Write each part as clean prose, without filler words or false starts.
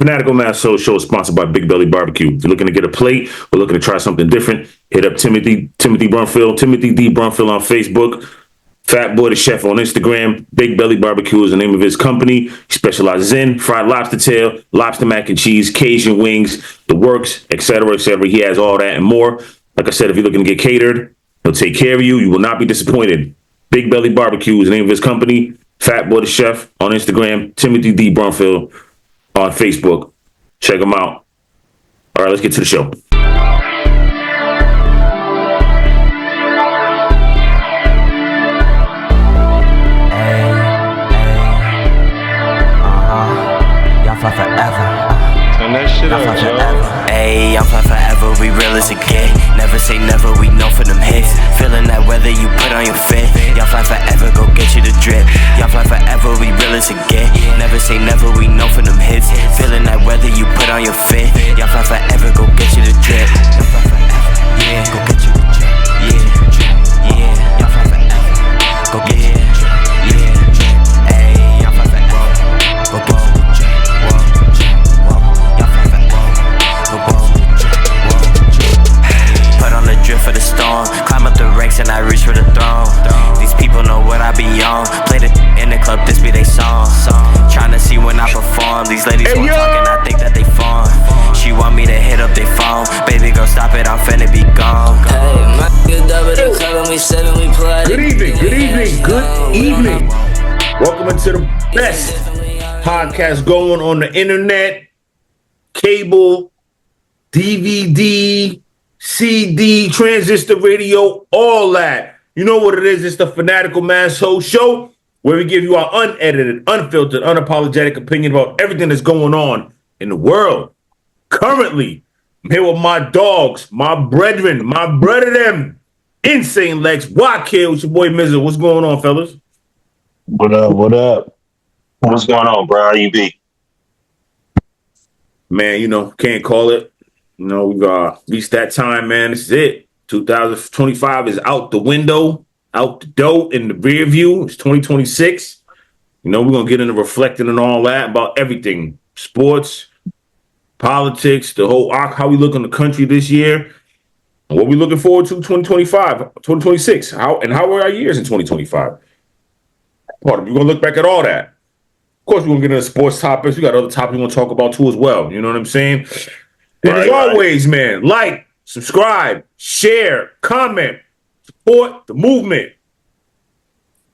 Fanatical Massholes show is sponsored by Big Belly Barbecue. If you're looking to get a plate or looking to try something different, hit up Timothy Brunfield, Timothy D. Brunfield on Facebook, Fat Boy the Chef on Instagram. Big Belly Barbecue is the name of his company. He specializes in fried lobster tail, lobster mac and cheese, Cajun wings, the works, etc., etc. He has all that and more. Like I said, if you're looking to get catered, he'll take care of you. You will not be disappointed. Big Belly Barbecue is the name of his company. Fat Boy the Chef on Instagram. Timothy D. Brunfield on Facebook. Check them out. All right, let's get to the show. Y'all fly forever. Turn that shit up, yo. Ayy, I'm fly forever, we real as it get. Never say never, we know for them hits. Feeling that weather you put on your fit. Y'all fly forever, go get you the drip. Y'all fly forever, we real as it get. Never say never, we know for them hits. Feeling that weather you put on your fit. Y'all fly forever, go get you the drip. Yeah, go get you the drip. Yeah, yeah. Y'all fly forever, go get you the drip. Yeah, ayy, y'all fly forever, go get you the drip. Y'all fly forever, go get you the drip. Put on the drip for the storm. Climb up the ranks and I reach for the throne. These people know what I be on. Played it in the club, this be they song. Tryna see when I perform. These ladies won't talk and I think that they fawn. She want me to hit up their phone. Baby girl, stop it, I'm finna be gone. Hey, my nigga double the club and we 7, we play. Good evening. Welcome into the best podcast going on the internet, cable, DVD, CD, transistor radio, all that. You know what it is. It's the Fanatical Massholes show where we give you our unedited, unfiltered, unapologetic opinion about everything that's going on in the world. Currently, I'm here with my dogs, my brethren, my brother them, Insane Lex, YK, with your boy Mizzle. What's going on, fellas? What up? What's going on, bro? How you be? Man, can't call it. We've reached that time, man. This is it. 2025 is out the window, out the door, in the rear view. It's 2026. We're going to get into reflecting and all that about everything. Sports, politics, the whole how we look in the country this year. And what we looking forward to 2025, 2026. How were our years in 2025? We're going to look back at all that. Of course, we're going to get into sports topics. We got other topics we want to talk about too as well. You know what I'm saying? And as always, man, like, subscribe, share, comment, support the movement.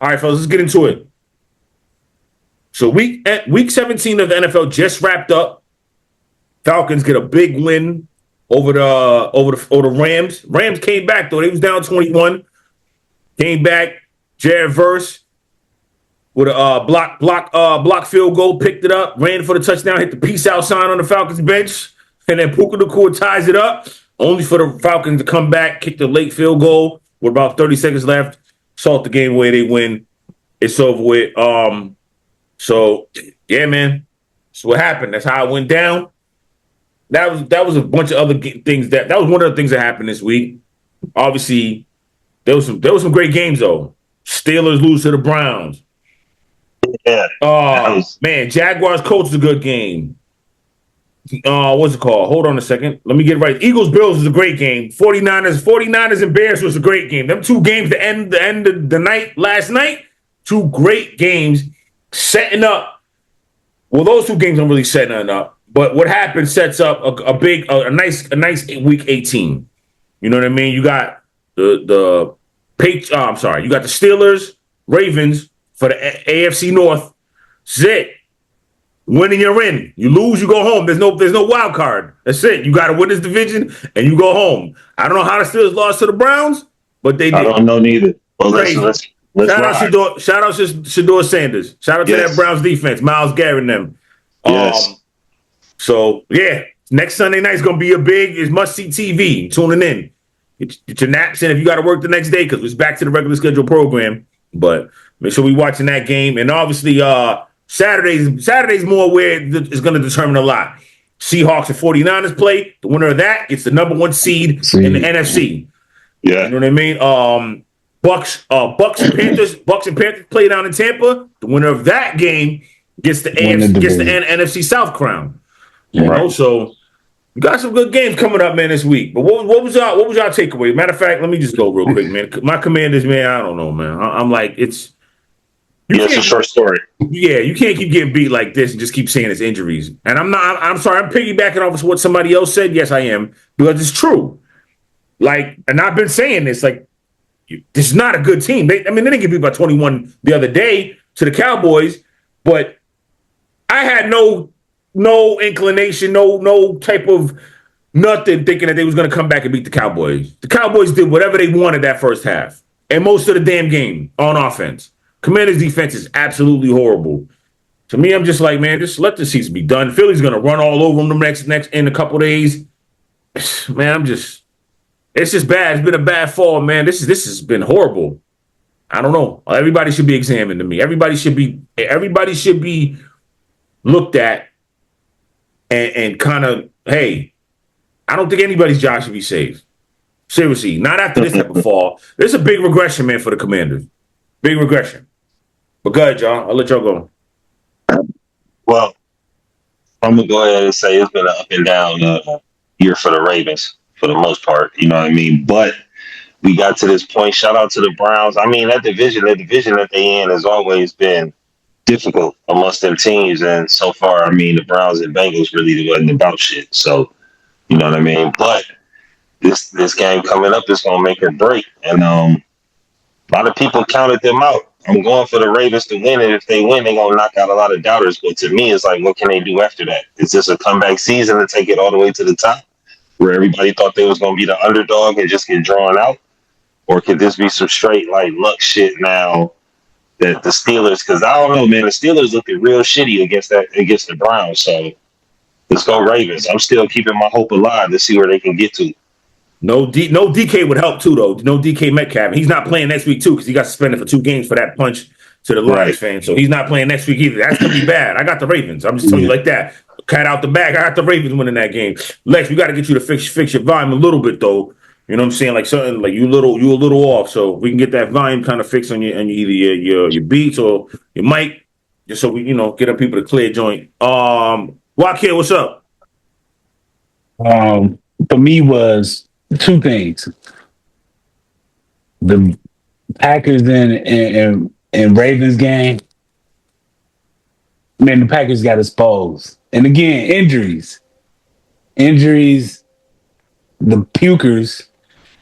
All right, fellas, let's get into it. So week 17 of the NFL just wrapped up. Falcons get a big win over the Rams. Rams came back though; they was down 21. Came back. Jared Verse with a block field goal, picked it up, ran for the touchdown, hit the peace out sign on the Falcons bench. And then Puka Nacua ties it up, only for the Falcons to come back, kick the late field goal with about 30 seconds left, salt the game away, they win. It's over with. So yeah, man, that's what happened. That's how it went down. That was a bunch of other things that was one of the things that happened this week. Obviously, there was some great games though. Steelers lose to the Browns. Yeah. Man, Jaguars Colts is a good game. What's it called? Hold on a second. Let me get it right. Eagles Bills was a great game. 49ers and Bears was a great game. Them two games the end of the night last night. Two great games setting up. Well, those two games don't really set nothing up. But what happened sets up a nice week 18. You know what I mean? You got you got the Steelers, Ravens for the AFC North. That's it. Winning, you're in. You lose, you go home. There's no wild card. That's it. You got to win this division, and you go home. I don't know how the Steelers lost to the Browns, but they did. I don't know neither. Well, let's shout out Shador Sanders. Shout out to that Browns defense, Myles Garrett and them. Yes. So yeah, next Sunday night is gonna be it's must-see TV. Tuning in. Get your naps in if you got to work the next day because it's back to the regular scheduled program. But make sure we watching that game, and obviously Saturday's more where it's going to determine a lot. Seahawks and 49ers play. The winner of that gets the number 1 seed in the NFC. Yeah. You know what I mean? Bucks and Panthers play down in Tampa. The winner of that game gets the NFC South crown. You know, so we got some good games coming up, man, this week. But what was y'all takeaway? Matter of fact, let me just go real quick, man. My Commanders, man, I don't know, man. I'm like, it's a short story. Yeah, you can't keep getting beat like this and just keep saying it's injuries. And I'm sorry, I'm piggybacking off of what somebody else said. Yes, I am, because it's true. Like, and I've been saying this, like, this is not a good team. They didn't get beat by 21 the other day to the Cowboys, but I had no inclination, no type of nothing thinking that they was going to come back and beat the Cowboys. The Cowboys did whatever they wanted that first half and most of the damn game on offense. Commanders' defense is absolutely horrible. To me, I'm just like, man, just let the season be done. Philly's going to run all over them next in a couple days. Man, it's just bad. It's been a bad fall, man. This has been horrible. I don't know. Everybody should be examined to me. Everybody should be looked at and kind of, hey, I don't think anybody's job should be saved. Seriously, not after this type of fall. This is a big regression, man, for the Commanders. Big regression. But go ahead, y'all. I'll let y'all go. Well, I'm going to go ahead and say it's been an up and down year for the Ravens for the most part. You know what I mean? But we got to this point. Shout out to the Browns. I mean, that division that they in has always been difficult amongst them teams. And so far, I mean, the Browns and Bengals really wasn't about shit. So, you know what I mean? But this game coming up is going to make or break. And a lot of people counted them out. I'm going for the Ravens to win, and if they win, they're going to knock out a lot of doubters. But to me, it's like, what can they do after that? Is this a comeback season to take it all the way to the top, where everybody thought they was going to be the underdog and just get drawn out? Or could this be some straight, like, luck shit now that the Steelers, because I don't know, man, the Steelers looked real shitty against the Browns. So let's go Ravens. I'm still keeping my hope alive to see where they can get to. No DK would help too, though. No DK Metcalf. He's not playing next week too because he got suspended for 2 games for that punch to the Lions fan. So he's not playing next week either. That's gonna be bad. I got the Ravens. I'm just telling you like that. Cat out the bag. I got the Ravens winning that game. Lex, we got to get you to fix your volume a little bit though. You know what I'm saying? Like something like you a little off. So we can get that volume kind of fixed on either your beats or your mic, just so we get up people to clear joint. Wakil, what's up? For me was 2 things. The Packers and Ravens game. Man, the Packers got exposed. And again, injuries. The pukers,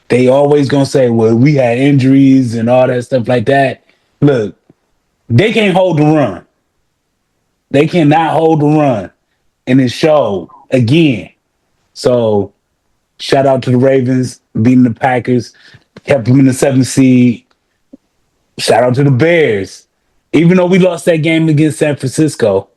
they always gonna say, well, we had injuries and all that stuff like that. Look, they can't hold the run. They cannot hold the run. And it showed again. So shout out to the Ravens beating the Packers, kept them in the 7th seed. Shout out to the Bears. Even though we lost that game against San Francisco.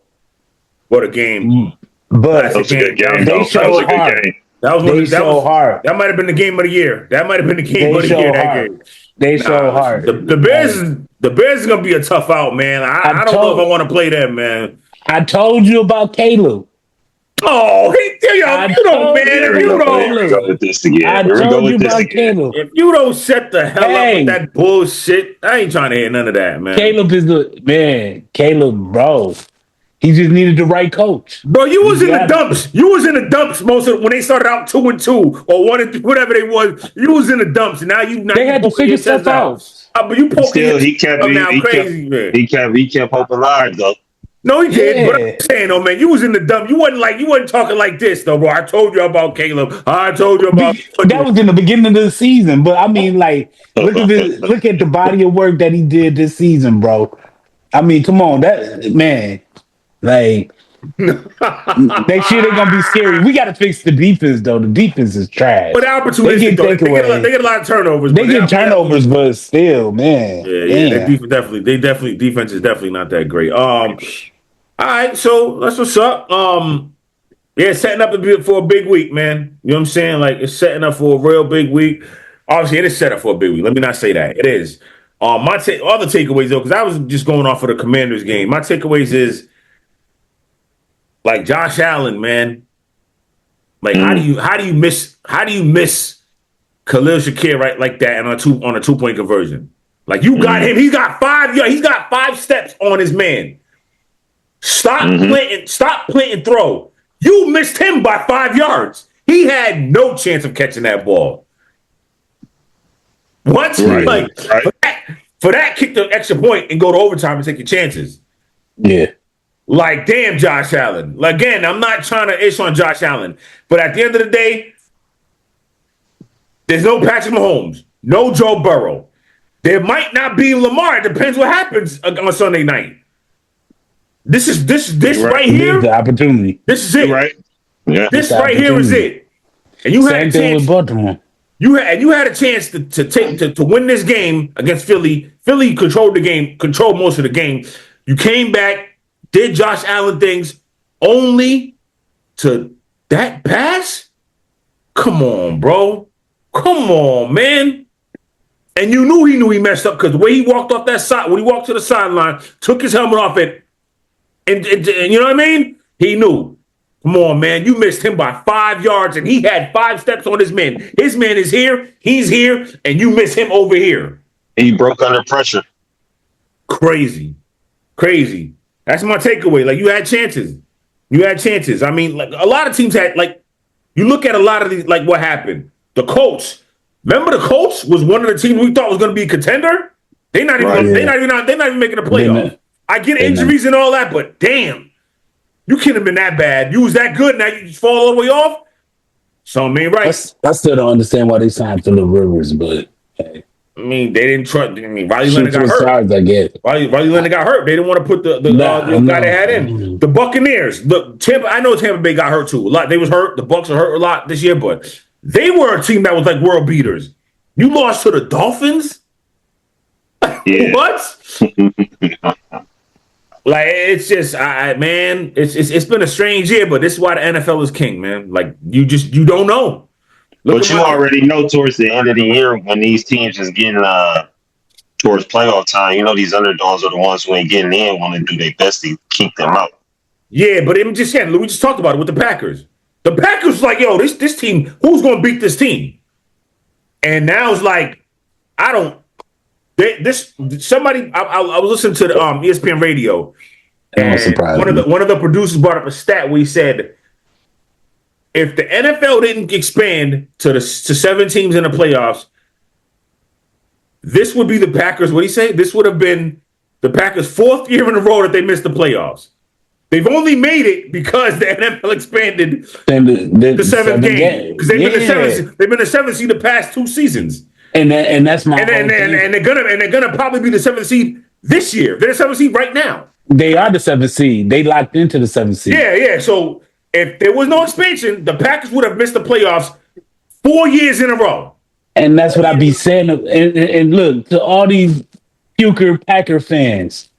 What a game. But that was a good game. They showed hard. Hard. That might have been the game of the year. That game. They showed hard. The Bears is gonna be a tough out, man. I don't know if I want to play them, man. I told you about Caleb. Oh, you don't, man. If you don't, go with this again. I told you about Caleb. If you don't shut the hell up with that bullshit, I ain't trying to hear none of that, man. Caleb is the man. Caleb, bro. He just needed the right coach. Bro, you was in the dumps. You was in the dumps when they started out 2-2 or 1-3, whatever they was. You was in the dumps, and now they had to figure stuff out. But you still, he kept hope alive though. No, he did. But I'm saying, though, man, you was in the dump. You wasn't talking like this, though, bro. I told you about Caleb. I told you about that was in the beginning of the season. But I mean, like, look at the body of work that he did this season, bro. I mean, come on, that man. Like, next year they're gonna be scary. We got to fix the defense, though. The defense is trash. But opportunistic, though. They get a lot of turnovers. They get turnovers, but still, man. Yeah. Defense is definitely not that great. All right, so that's what's up. Setting up for a big week, man. You know what I'm saying? Like, it's setting up for a real big week. Obviously, it is set up for a big week. Let me not say that. It is. My other takeaways, though, because I was just going off of the Commanders game. My takeaways is, like, Josh Allen, man. Like, how do you miss Khalil Shakir right like that on a 2-point conversion? Like, you got him. He's got 5 steps on his man. Stop planting throw. You missed him by 5 yards. He had no chance of catching that ball. What? Right. Like for that, kick the extra point and go to overtime and take your chances. Yeah. Like, damn, Josh Allen. Like, again, I'm not trying to ish on Josh Allen, but at the end of the day, there's no Patrick Mahomes, no Joe Burrow. There might not be Lamar. It depends what happens on Sunday night. This right here. The opportunity. This is it. Right. Yeah. This right here is it. And you had a chance. With Baltimore. You had a chance to win this game against Philly. Philly controlled the game, controlled most of the game. You came back, did Josh Allen things, only to that pass? Come on, bro. Come on, man. And you knew he messed up because the way he walked off that side, when he walked to the sideline, took his helmet off it, and you know what I mean? He knew. Come on, man. You missed him by 5 yards, and he had 5 steps on his man. His man is here, he's here, and you miss him over here. And he broke under pressure. Crazy. That's my takeaway. Like, you had chances. I mean, like, a lot of teams had, like, you look at a lot of these, like, what happened. The Colts. Remember the Colts was one of the teams we thought was going to be a contender? They're not even making a playoff. I get injuries and all that, but damn. You couldn't have been that bad. You was that good, now you just fall all the way off? Something ain't right. I still don't understand why they signed Phillip Rivers, but hey. I mean, they didn't trust. I mean, Riley Leonard got hurt. Sides, I get. Riley Leonard got hurt. They didn't want to put the guy they had in. The Buccaneers. Look, I know Tampa Bay got hurt too. A lot. They was hurt. The Bucs are hurt a lot this year, but they were a team that was like world beaters. You lost to the Dolphins? Yeah. What? Like, it's just, man, it's been a strange year, but this is why the NFL is king, man. Like, you don't know. But you already know towards the end of the year when these teams is getting towards playoff time, you know these underdogs are the ones who ain't getting in, want to do their best to keep them out. Yeah, but we just talked about it with the Packers. The Packers was like, yo, this team, who's going to beat this team? And now it's like, I was listening to the ESPN radio, and one of the producers brought up a stat where he said, if the NFL didn't expand to 7 teams in the playoffs, this would be the Packers. What did he say? This would have been the Packers' 4th year in a row that they missed the playoffs. They've only made it because the NFL expanded the 7th game because they've been the 7th seed the past 2 seasons. And that's my and they're gonna probably be the 7th seed this year. They're the 7th seed right now. They are the 7th seed. They locked into the 7th seed. Yeah. So if there was no expansion, the Packers would have missed the playoffs 4 years in a row. And that's what I be saying. And look, to all these puker Packer fans,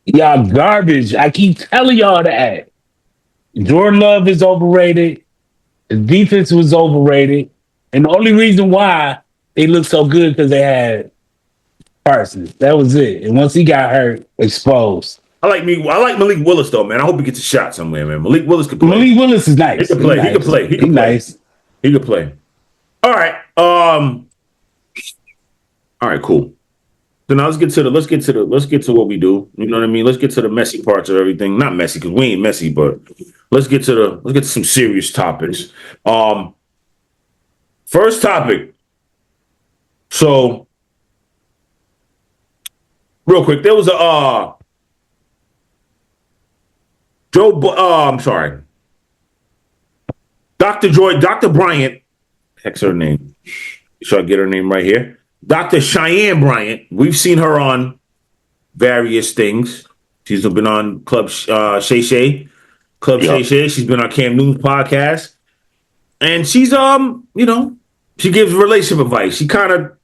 y'all garbage. I keep telling y'all that. Jordan Love is overrated. The defense was overrated. And the only reason why they looked so good because they had Parsons. That was it. And once he got hurt, exposed. I like Malik Willis though, man. I hope he gets a shot somewhere, man. Malik Willis could play. Malik Willis is nice. He can play. He can play. All right. All right. Cool. So now let's get to what we do. You know what I mean? Let's get to the messy parts of everything. Not messy because we ain't messy, but let's get to some serious topics. First topic. So, real quick, there was a Dr. Bryant, heck's her name. Should I get her name right here? Dr. Cheyenne Bryant. We've seen her on various things. She's been on Club Shay Shay. She's been on Cam Newton's podcast. And she's, she gives relationship advice. She kind of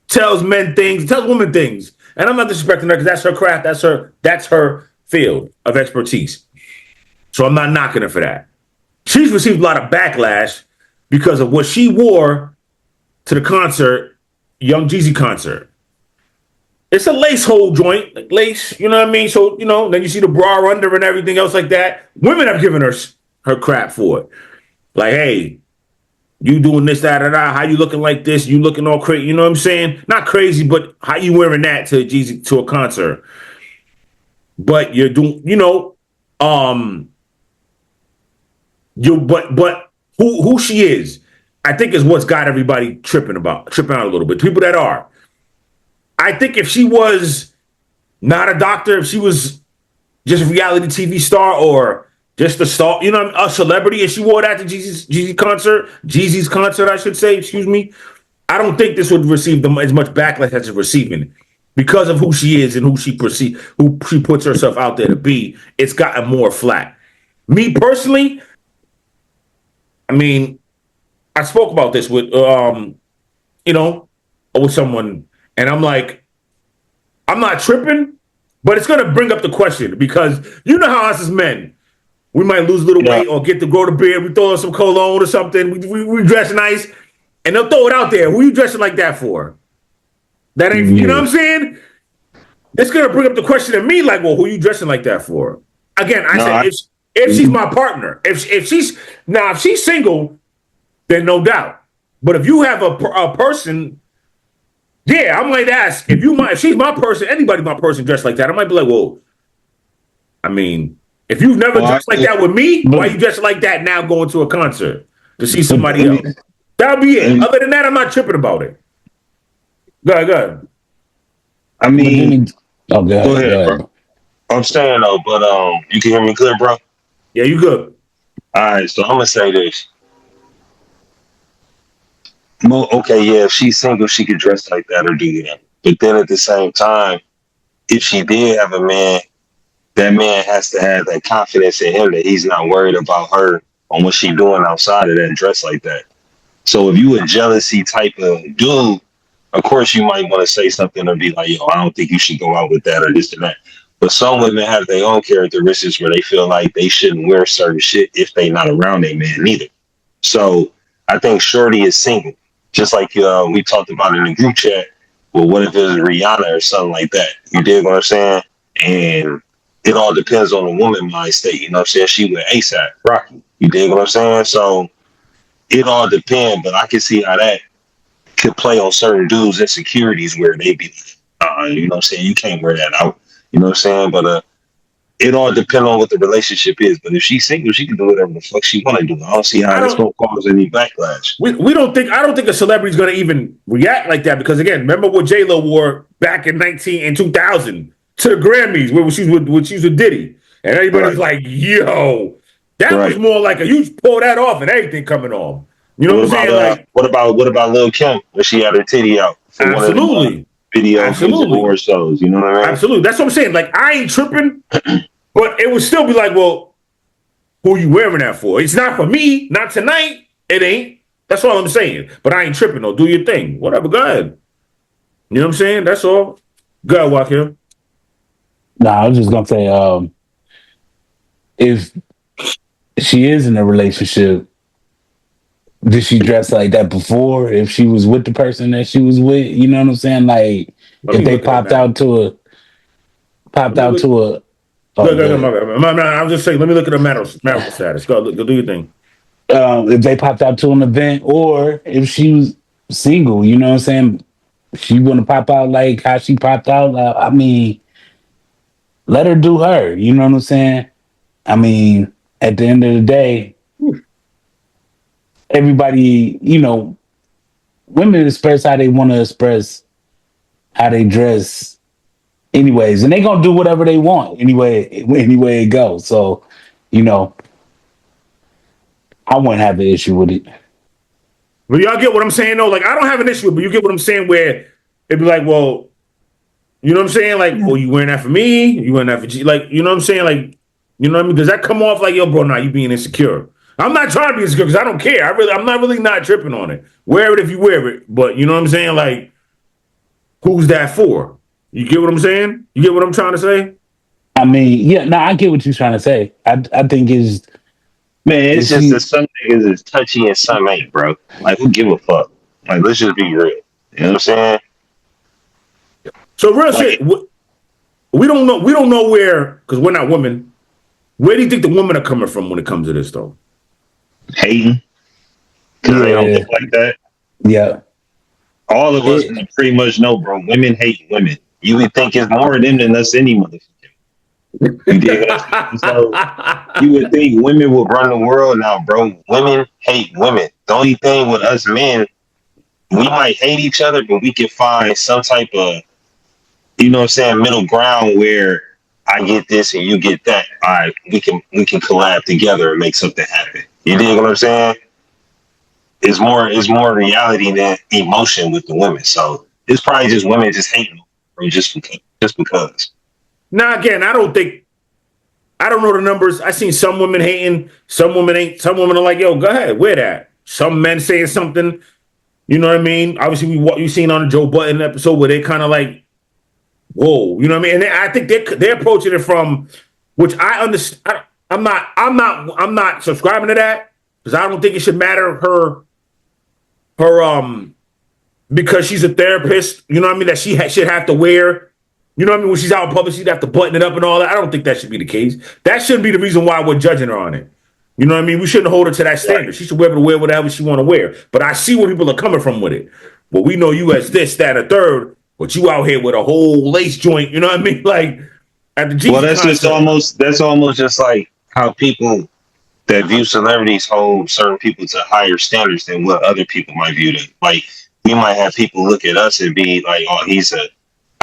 tells men things, tells women things. And I'm not disrespecting her because that's her craft. That's her field of expertise. So I'm not knocking her for that. She's received a lot of backlash because of what she wore to the concert, Young Jeezy concert. It's a lace hole joint, like lace, you know what I mean? So, then you see the bra under and everything else like that. Women have given her crap for it. Like, hey, you doing this, that, how you looking like this? You looking all crazy, you know what I'm saying? Not crazy, but how you wearing that to a concert? But you're doing, But who she is, I think is what's got everybody tripping out a little bit. People that are. I think if she was not a doctor, if she was just a reality TV star or just a star, a celebrity, and she wore that to Jeezy's concert, I should say, excuse me, I don't think this would receive as much backlash as it's receiving because of who she is and who she puts herself out there to be. It's gotten more flat. Me personally, I mean, I spoke about this with with someone, and I'm like, I'm not tripping, but it's gonna bring up the question because you know how us as men, we might lose a little weight or get to grow the beard, we throw on some cologne or something, we dress nice, and they'll throw it out there. Who you dressing like that for? That ain't, you know what I'm saying? It's gonna bring up the question to me, like, well, who you dressing like that for? Again, I said if she's my partner, if she's single, then no doubt. But if you have a person, yeah, I might ask if she's my person, anybody my person dressed like that, I might be like, well, I mean, if you've never dressed like that with me, why you dressed like that now going to a concert to see somebody else? That'll be it. Other than that, I'm not tripping about it. Go ahead. I mean, go ahead, bro. I'm saying though, but you can hear me clear, bro? Yeah, you good. All right, so I'm gonna say this. Well, okay, yeah, if she's single, she could dress like that or do that. But then at the same time, if she did have a man, that man has to have that confidence in him that he's not worried about her on what she's doing outside of that dress like that. So if you a jealousy type of dude, of course you might want to say something or be like, yo, I don't think you should go out with that or this and that. But some women have their own characteristics where they feel like they shouldn't wear certain shit if they not around a man neither. So I think Shorty is single. Just like we talked about in the group chat. Well, what if it was Rihanna or something like that? You dig what I'm saying? And it all depends on the woman mind state. You know what I'm saying? She went ASAP, Rocky. You dig what I'm saying? So it all depends, but I can see how that could play on certain dudes' insecurities where they be, you know what I'm saying? You can't wear that out. You know what I'm saying? But it all depends on what the relationship is. But if she's single, she can do whatever the fuck she want to do. I don't see how it's going to cause any backlash. I don't think a celebrity's going to even react like that because, again, remember what J-Lo wore back in 2000 to the Grammys when she was with Diddy. And everybody's like, yo, that was more like you pull that off and everything coming off. You know what I'm saying? What about Lil' Kim when she had her titty out? Absolutely. Videos and award shows, you know what I mean? Absolutely. That's what I'm saying. Like, I ain't tripping, but it would still be like, well, who are you wearing that for? It's not for me. Not tonight. It ain't. That's all I'm saying. But I ain't tripping, though. Do your thing. Whatever. Go ahead. You know what I'm saying? That's all. Go ahead, Joaquin. I was just going to say, if she is in a relationship, did she dress like that before? If she was with the person that she was with, you know what I'm saying? Like, if they popped out to a. I'm just saying, let me look at the marital status. Go do your thing. If they popped out to an event, or if she was single, you know what I'm saying? She want to pop out like how she popped out. I mean, let her do her. You know what I'm saying? I mean, at the end of the day, everybody, women express how they want to express how they dress anyways. And they going to do whatever they want anyway it goes. So, I wouldn't have an issue with it. But y'all get what I'm saying, though? Like, I don't have an issue with it, but you get what I'm saying where it'd be like, well, you know what I'm saying? Like, well, you wearing that for me? You wearing that for G? Like, you know what I'm saying? Like, you know what I mean? Does that come off like, yo, bro, nah, you being insecure? I'm not trying to be insecure because I don't care. I'm not really not tripping on it. Wear it if you wear it. But you know what I'm saying? Like, who's that for? You get what I'm saying? You get what I'm trying to say? I mean, yeah, no, I get what you're trying to say. I think it's... Man, it's just that some niggas is touchy and some ain't, bro. Like, who give a fuck? Like, let's just be real. You know what I'm saying? So real shit, we don't know. We don't know where, because we're not women. Where do you think the women are coming from when it comes to this, though? Hating, because they don't look like that. Yeah, all of us pretty much know, bro. Women hate women. You would think it's more of them than us any motherfucker. You dig what I'm saying? So you would think women would run the world now, bro. Women hate women. The only thing with us men, we might hate each other, but we can find some type of, you know what I'm saying, middle ground where I get this and you get that. All right, we can collab together and make something happen. You dig what I'm saying? It's more reality than emotion with the women. So it's probably just women just hating them, bro, just because. Now again, I don't know the numbers. I seen some women hating, some women ain't. Some women are like, "Yo, go ahead, wear that." Some men saying something. You know what I mean? Obviously, you seen on the Joe Budden episode where they kind of like, "Whoa," you know what I mean? And I think they're approaching it from, which I understand. I'm not subscribing to that because I don't think it should matter her because she's a therapist. You know what I mean? That she should have to wear. You know what I mean? When she's out in public, she'd have to button it up and all that. I don't think that should be the case. That shouldn't be the reason why we're judging her on it. You know what I mean? We shouldn't hold her to that standard. She should be able to wear whatever she want to wear. But I see where people are coming from with it. Well, we know you as this, that, or third, but you out here with a whole lace joint. You know what I mean? Like at the Jeezy Well, that's concert. almost just like how people that view celebrities hold certain people to higher standards than what other people might view them. Like we might have people look at us and be like, "Oh, he's a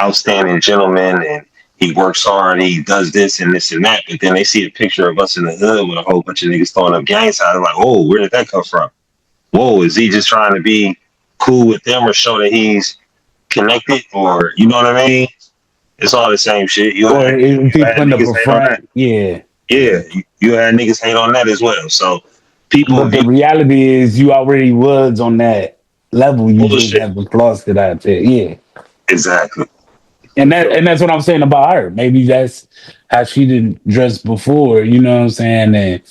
outstanding gentleman and he works hard, he does this and this and that." But then they see a picture of us in the hood with a whole bunch of niggas throwing up gang signs. Like, "Oh, where did that come from? Whoa, is he just trying to be cool with them or show that he's connected?" Or you know what I mean? It's all the same shit. Or if he putting up a front, yeah. Yeah, you had niggas hate on that as well. So people But the reality is, you already was on that level. You just bullshit. haven't lost it out there. Yeah, Exactly. and that's what I'm saying about her. Maybe that's how she didn't dress before. You know what I'm saying? And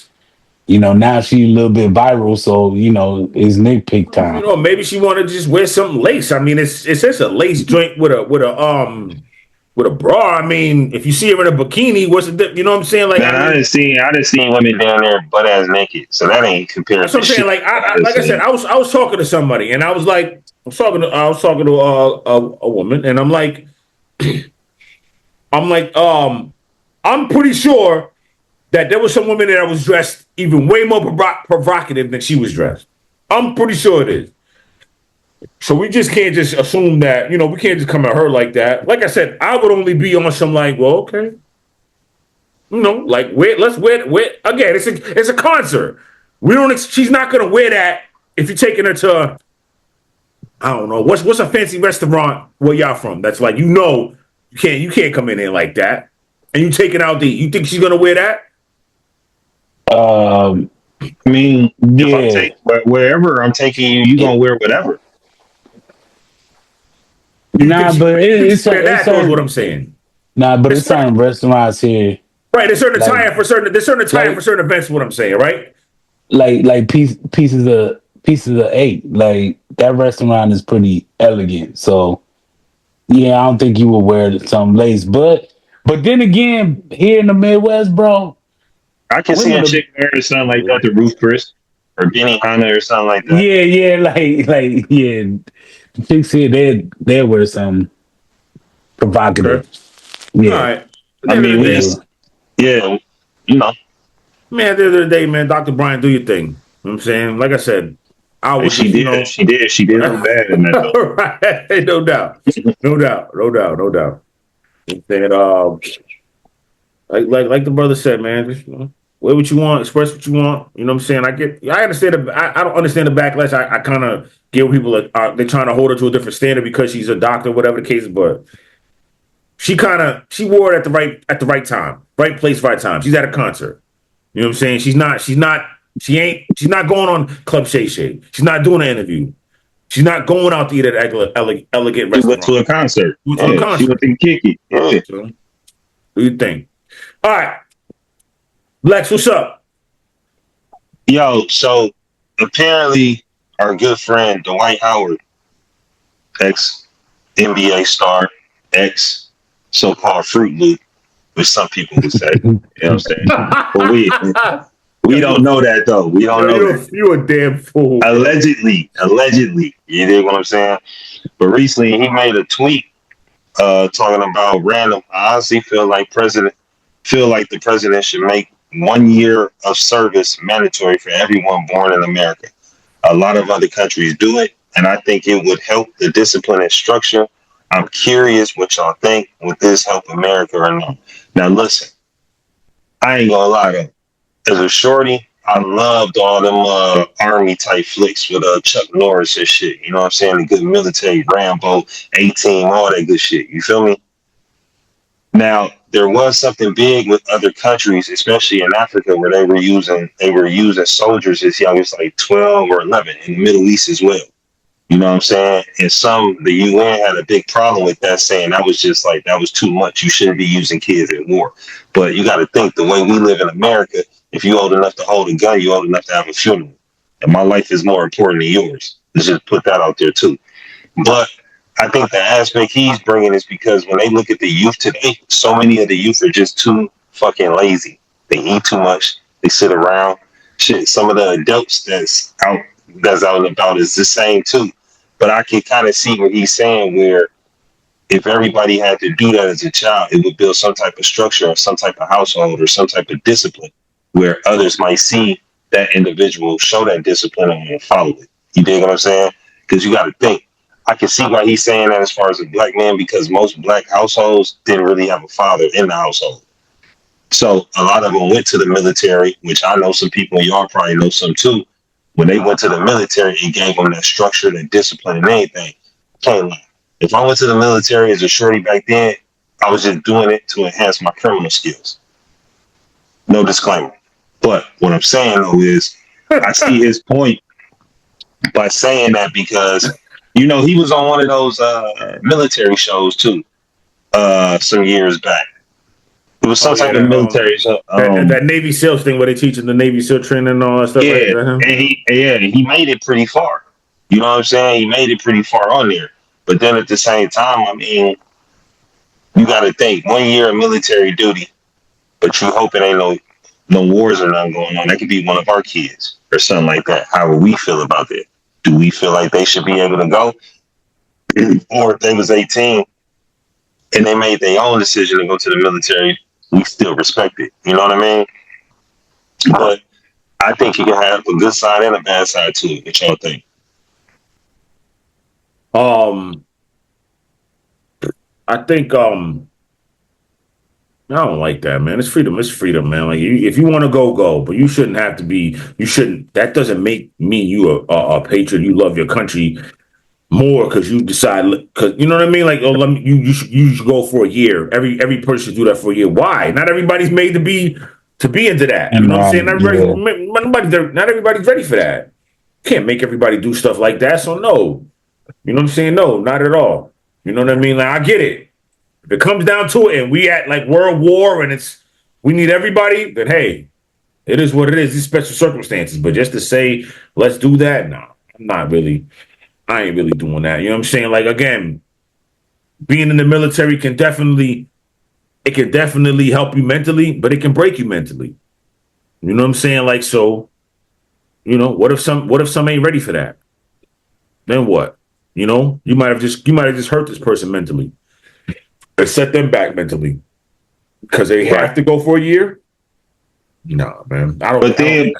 now she a little bit viral. So it's nitpick time. Maybe she wanted to just wear something lace. I mean, it's just a lace joint with a bra. I mean, if you see her in a bikini, what's the you know what I'm saying? Like, Man, I didn't see women down there butt ass naked, so that ain't compared. That's what I'm saying. Like, like I said, I was talking to somebody, and I was talking to a woman, and I'm like, I'm pretty sure that there was some women that was dressed even way more provocative than she was dressed. I'm pretty sure it is. So we just can't just assume that, we can't just come at her like that. Like I said, I would only be on some like, well, okay. Like let's wear again, it's a concert. She's not gonna wear that if you're taking her to I don't know, what's a fancy restaurant where y'all from? That's like you can't come in there like that. And you taking out you think she's gonna wear that? I mean, yeah. Wherever I'm taking you, gonna wear whatever. Nah, but it's what I'm saying. Nah, but it's certain restaurants here. Right, there's certain attire for certain for certain events. What I'm saying, right? Like pieces of 8. Like that restaurant is pretty elegant. So yeah, I don't think you would wear some lace. But then again, here in the Midwest, bro, I can see a chick wearing something like that to Ruth Chris or Benny Hanna or something like that. Yeah, like yeah. Chicks here, they'll wear something provocative. Sure. Yeah. All right. I mean, yeah, Man, at the end of the day, man, Dr. Bryant, do your thing. You know what I'm saying? Like I said, she did look bad in that. Right. No doubt. And, like the brother said, man, just, wear what you want, express what you want. You know what I'm saying? I understand. I don't understand the backlash. I kind of get what people are. They're trying to hold her to a different standard because she's a doctor, whatever the case. But she wore it at the right time, right place, right time. She's at a concert. You know what I'm saying? She's not going on Club Shay Shay. She's not doing an interview. She's not going out to eat at elegant restaurant. She went to a concert. She went to Kiki. Yeah. So, do you think? All right. Lex, what's up? Yo, so apparently our good friend Dwight Howard, ex NBA star, ex so-called Fruit Loop, which some people would say. You know what I'm saying? But we don't know that though. We don't know that. You a damn fool. Allegedly. You dig what I'm saying? But recently he made a tweet talking about random. I honestly feel like President feel like the president should make 1 year of service mandatory for everyone born in America. A lot of other countries do it, and I think it would help the discipline and structure. I'm curious what y'all think. Would this help America or not? Now, listen, I ain't gonna lie though. As a shorty, I loved all them army type flicks with Chuck Norris and shit. You know what I'm saying? The good military, Rambo, 18, all that good shit. You feel me? Now, there was something big with other countries, especially in Africa, where they were using soldiers as young as like 12 or 11 in the Middle East as well. You know what I'm saying? And the UN had a big problem with that, saying that was just like, that was too much. You shouldn't be using kids in war. But you got to think the way we live in America, if you're old enough to hold a gun, you're old enough to have a funeral. And my life is more important than yours. Let's just put that out there too. But I think the aspect he's bringing is because when they look at the youth today, so many of the youth are just too fucking lazy. They eat too much. They sit around. Shit, some of the adults that's out and about is the same too. But I can kind of see what he's saying, where if everybody had to do that as a child, it would build some type of structure or some type of household or some type of discipline where others might see that individual show that discipline and follow it. You dig what I'm saying? Because you got to think. I can see why he's saying that as far as a black man, because most black households didn't really have a father in the household. So a lot of them went to the military, which I know some people, and y'all probably know some too. When they went to the military, it gave them that structure, that discipline, and anything. Can't lie. If I went to the military as a shorty back then, I was just doing it to enhance my criminal skills. No disclaimer. But what I'm saying though is, I see his point by saying that, because he was on one of those military shows too, some years back. It was some type of military show. That Navy SEALs thing where they teaching the Navy SEAL training and all that stuff. Yeah, like that, and he made it pretty far. You know what I'm saying? He made it pretty far on there. But then at the same time, I mean, you got to think 1 year of military duty, but you hope it ain't no wars or nothing going on. That could be one of our kids or something like that. How would we feel about that? Do we feel like they should be able to go? Or if they was 18 and they made their own decision to go to the military, we still respect it. You know what I mean? But I think you can have a good side and a bad side to it. What y'all think? I think I don't like that, man. It's freedom. It's freedom, man. Like if you want to go, but you shouldn't have to be. You shouldn't. That doesn't make you a patriot. You love your country more because you decide. Because you know what I mean. Like, you should go for a year. Every person should do that for a year. Why? Not everybody's made to be into that. You know what I'm saying? Not everybody's ready for that. You can't make everybody do stuff like that. So no. You know what I'm saying? No, not at all. You know what I mean? Like, I get it. If it comes down to it and we at like World War and we need everybody, then hey, it is what it is. These special circumstances. But just to say, let's do that, no, I ain't really doing that. You know what I'm saying? Like, again, being in the military can definitely help you mentally, but it can break you mentally. You know what I'm saying? Like, so, what if some ain't ready for that? Then what? You might have just hurt this person mentally. Or set them back mentally. Because they have to go for a year? Nah, man. I don't. But then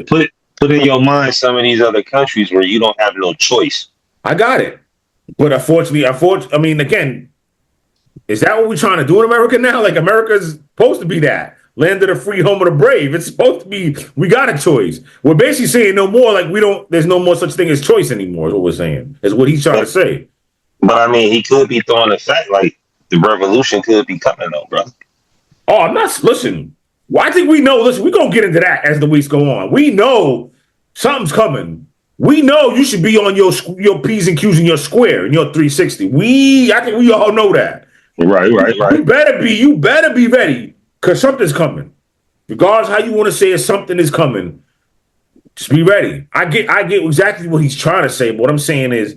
put in your mind some of these other countries where you don't have no choice. I got it. But unfortunately, I mean, again, is that what we're trying to do in America now? Like, America's supposed to be that. Land of the free, home of the brave. It's supposed to be, we got a choice. We're basically saying no more, like there's no more such thing as choice anymore, is what we're saying. Is what he's trying to say. But I mean, he could be throwing the fact like the revolution could be coming though, bro. Oh, listen. Well, I think we know, we're going to get into that as the weeks go on. We know something's coming. We know you should be on your P's and Q's in your square, in your 360. I think we all know that. Right. You better be ready, because something's coming. Regardless how you want to say it, something is coming. Just be ready. I get exactly what he's trying to say, but what I'm saying is,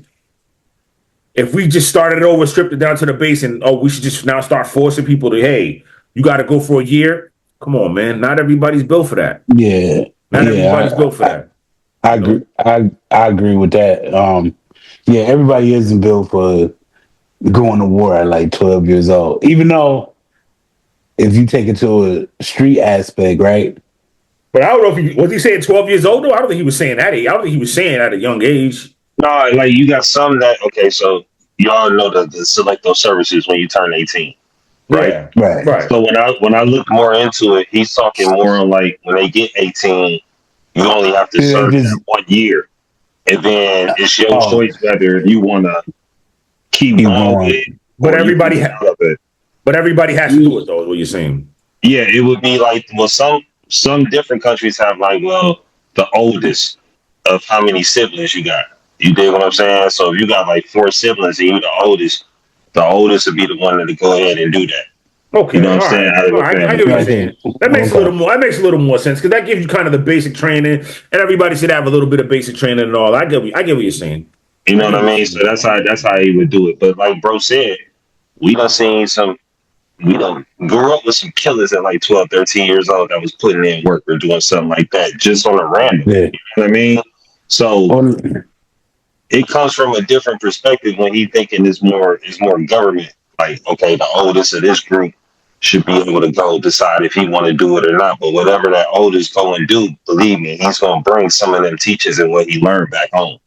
if we just started it over, stripped it down to the base, and we should just now start forcing people to, hey, you got to go for a year. Come on, man. Not everybody's built for that. Yeah. Not everybody's built for that. I agree. I agree with that. Everybody isn't built for going to war at like 12 years old. Even though if you take it to a street aspect, right? But I don't know if was he saying 12 years old? Though? I don't think he was saying that age. I don't think he was saying at a young age. No, like you got some that okay, so y'all know the select those services when you turn 18, right? Yeah, Right. right. So when I look more into it, he's talking more on like when they get 18, you only have to serve that 1 year, and then it's your choice whether you want to keep going with it But or everybody, you get out of it. but everybody has to do it though. Is what you're saying? Yeah, it would be like well, some different countries have like well the oldest of how many siblings you got. You dig what I'm saying? So if you got like 4 siblings and you're the oldest would be the one to go ahead and do that. Okay, You know what I'm all saying? right. All right. I get what you're saying. That makes a little more. That makes a little more sense because that gives you kind of the basic training, and everybody should have a little bit of basic training and all. I get what you're saying. You know what I mean? So that's how he would do it. But like bro said, we done seen some we done grew up with some killers at like 12, 13 years old that was putting in work or doing something like that just on a random. Yeah. You know what I mean? So it comes from a different perspective when he thinking is more government. Like, okay, the oldest of this group should be able to go decide if he want to do it or not. But whatever that oldest go and do, believe me, he's gonna bring some of them teachers and what he learned back home.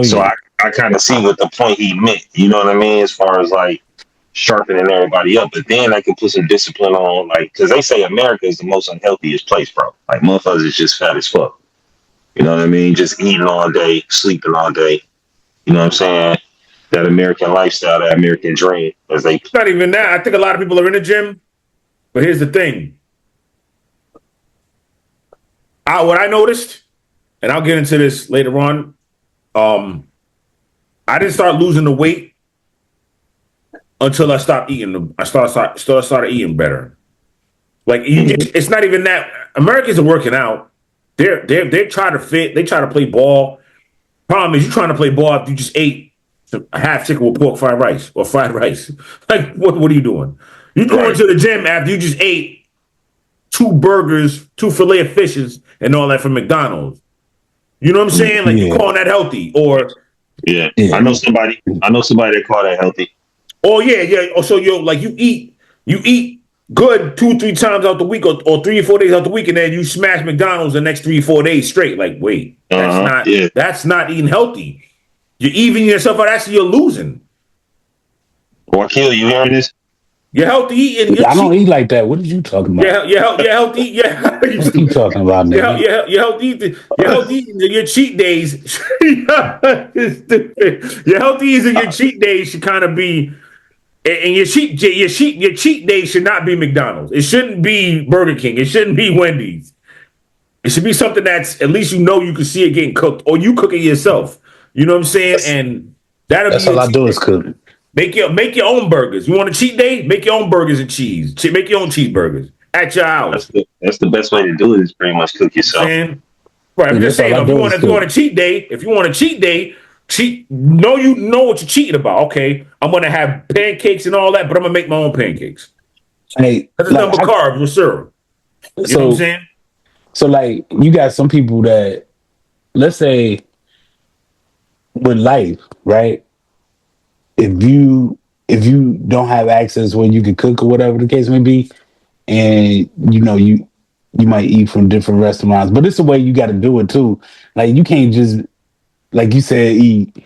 So I kind of see what the point he meant, you know what I mean, as far as like sharpening everybody up. But then I can put some discipline on, like, because they say America is the most unhealthiest place, bro. Like, motherfuckers is just fat as fuck. You know what I mean? Just eating all day, sleeping all day. You know what I'm saying? That American lifestyle, that American dream. As they It's not even that. I think a lot of people are in the gym, but here's the thing. What I noticed, and I'll get into this later on. I didn't start losing the weight until I stopped eating. I started eating better. Like it's not even that. Americans are working out. They try to fit. They try to play ball. Problem is, you're trying to play ball if you just ate a half chicken with pork fried rice or fried rice. Like what are you doing? You're going to the gym after you just ate 2 burgers, 2 filet of fishes, and all that from McDonald's. You know what I'm saying? Like you calling that healthy or yeah. I know somebody that call that healthy. Oh yeah. Oh, so like you eat good 2-3 times out the week or 3 or 4 days out the week, and then you smash McDonald's the next 3 or 4 days straight. Like, wait, that's not eating healthy. You're evening yourself out. Actually, you're losing. Joaquin, you hearing this? You're healthy eating. I don't eat like that. What are you talking about? You're healthy. Yeah, what are you talking about, nigga? You're healthy eating. You're healthy eating your cheat days. Your healthy eating your cheat days should kind of be. And your cheat day should not be McDonald's. It shouldn't be Burger King. It shouldn't be Wendy's. It should be something that's at least you can see it getting cooked, or you cook it yourself. You know what I'm saying? And that's all I do is cook. Make your own burgers. You want a cheat day? Make your own burgers and cheese. Make your own cheeseburgers at your house. That's the best way to do it. Is pretty much cook yourself. Right. I'm just saying. If you want a cheat day, you know what you're cheating about. Okay, I'm gonna have pancakes and all that, but I'm gonna make my own pancakes. Hey, that's like, nothing but carbs with syrup. You know what I'm saying? So, like, you got some people that, let's say, with life, right? If you don't have access where you can cook or whatever the case may be, and you might eat from different restaurants, but it's the way you got to do it too. Like, you can't just, like you said, eat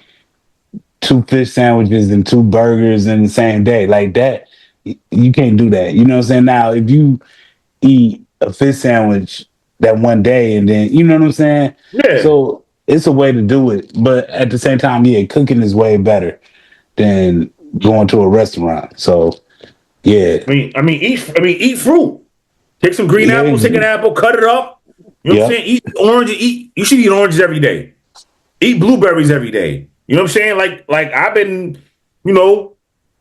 2 fish sandwiches and 2 burgers in the same day. Like that, you can't do that. You know what I'm saying? Now, if you eat a fish sandwich that one day and then, you know what I'm saying? Yeah. So it's a way to do it. But at the same time, cooking is way better than going to a restaurant. So, yeah. I mean, eat fruit. Take some green apples, take an apple, cut it up. You know what I'm saying? Eat oranges. You should eat oranges every day. Eat blueberries every day. You know what I'm saying? Like I've been,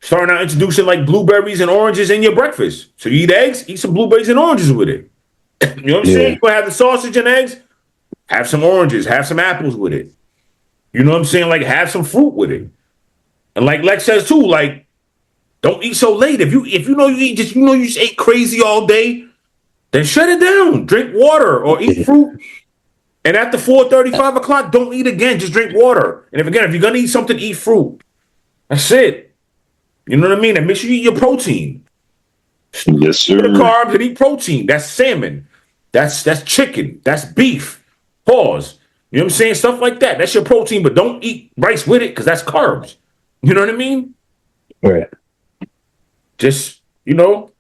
starting out introducing like blueberries and oranges in your breakfast. So you eat eggs, eat some blueberries and oranges with it. You know what I'm saying? You gonna have the sausage and eggs, have some oranges, have some apples with it. You know what I'm saying? Like have some fruit with it. And like Lex says too, like don't eat so late. If you know you just ate crazy all day, then shut it down. Drink water or eat fruit. And after 4:30, 5 o'clock, don't eat again. Just drink water. And if you're gonna eat something, eat fruit. That's it. You know what I mean? And make sure you eat your protein. Yes, The sir. carbs and eat protein. That's salmon. That's chicken. That's beef. Pause. You know what I'm saying? Stuff like that. That's your protein, but don't eat rice with it because that's carbs. You know what I mean? Right. Just, you know.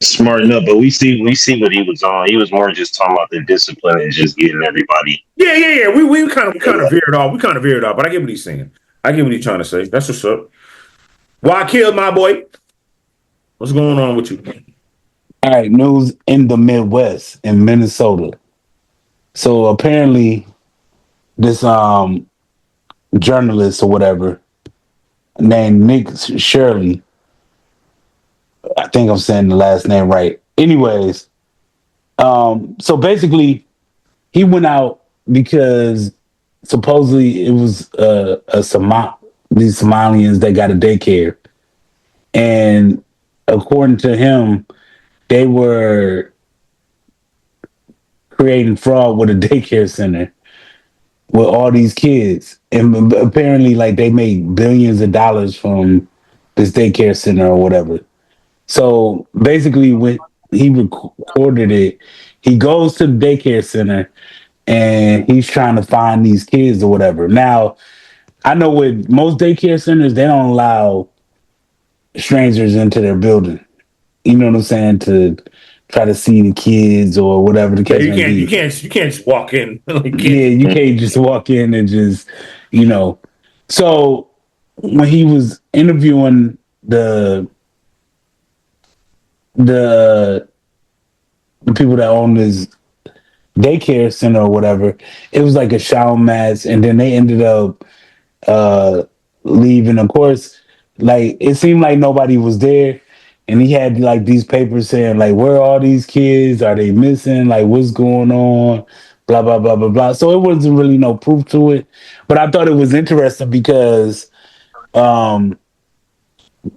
Smart enough, but we see what he was on. He was more just talking about the discipline and just getting everybody. Yeah. We kind of veered off. We kind of veered off, but I get what he's saying. I get what he's trying to say. That's what's up. Why killed my boy? What's going on with you? All right, news in the Midwest in Minnesota. So apparently this journalist or whatever named Nick Shirley, I think I'm saying the last name right. Anyways, so basically he went out because supposedly it was these Somalians that got a daycare. And according to him, they were creating fraud with a daycare center with all these kids. And apparently, like, they made billions of dollars from this daycare center or whatever. So basically, when he recorded it, he goes to the daycare center and he's trying to find these kids or whatever. Now, I know with most daycare centers, they don't allow strangers into their building. You know what I'm saying? To try to see the kids or whatever the Yeah, case may be. you can't just walk in. Yeah, you can't just walk in and just, you know. So when he was interviewing the people that own this daycare center or whatever, it was like a shower match, and then they ended up leaving. Of course, like it seemed like nobody was there, and he had like these papers saying like, "Where are all these kids? Are they missing? Like, what's going on?" Blah blah blah blah blah. So it wasn't really no proof to it, but I thought it was interesting because um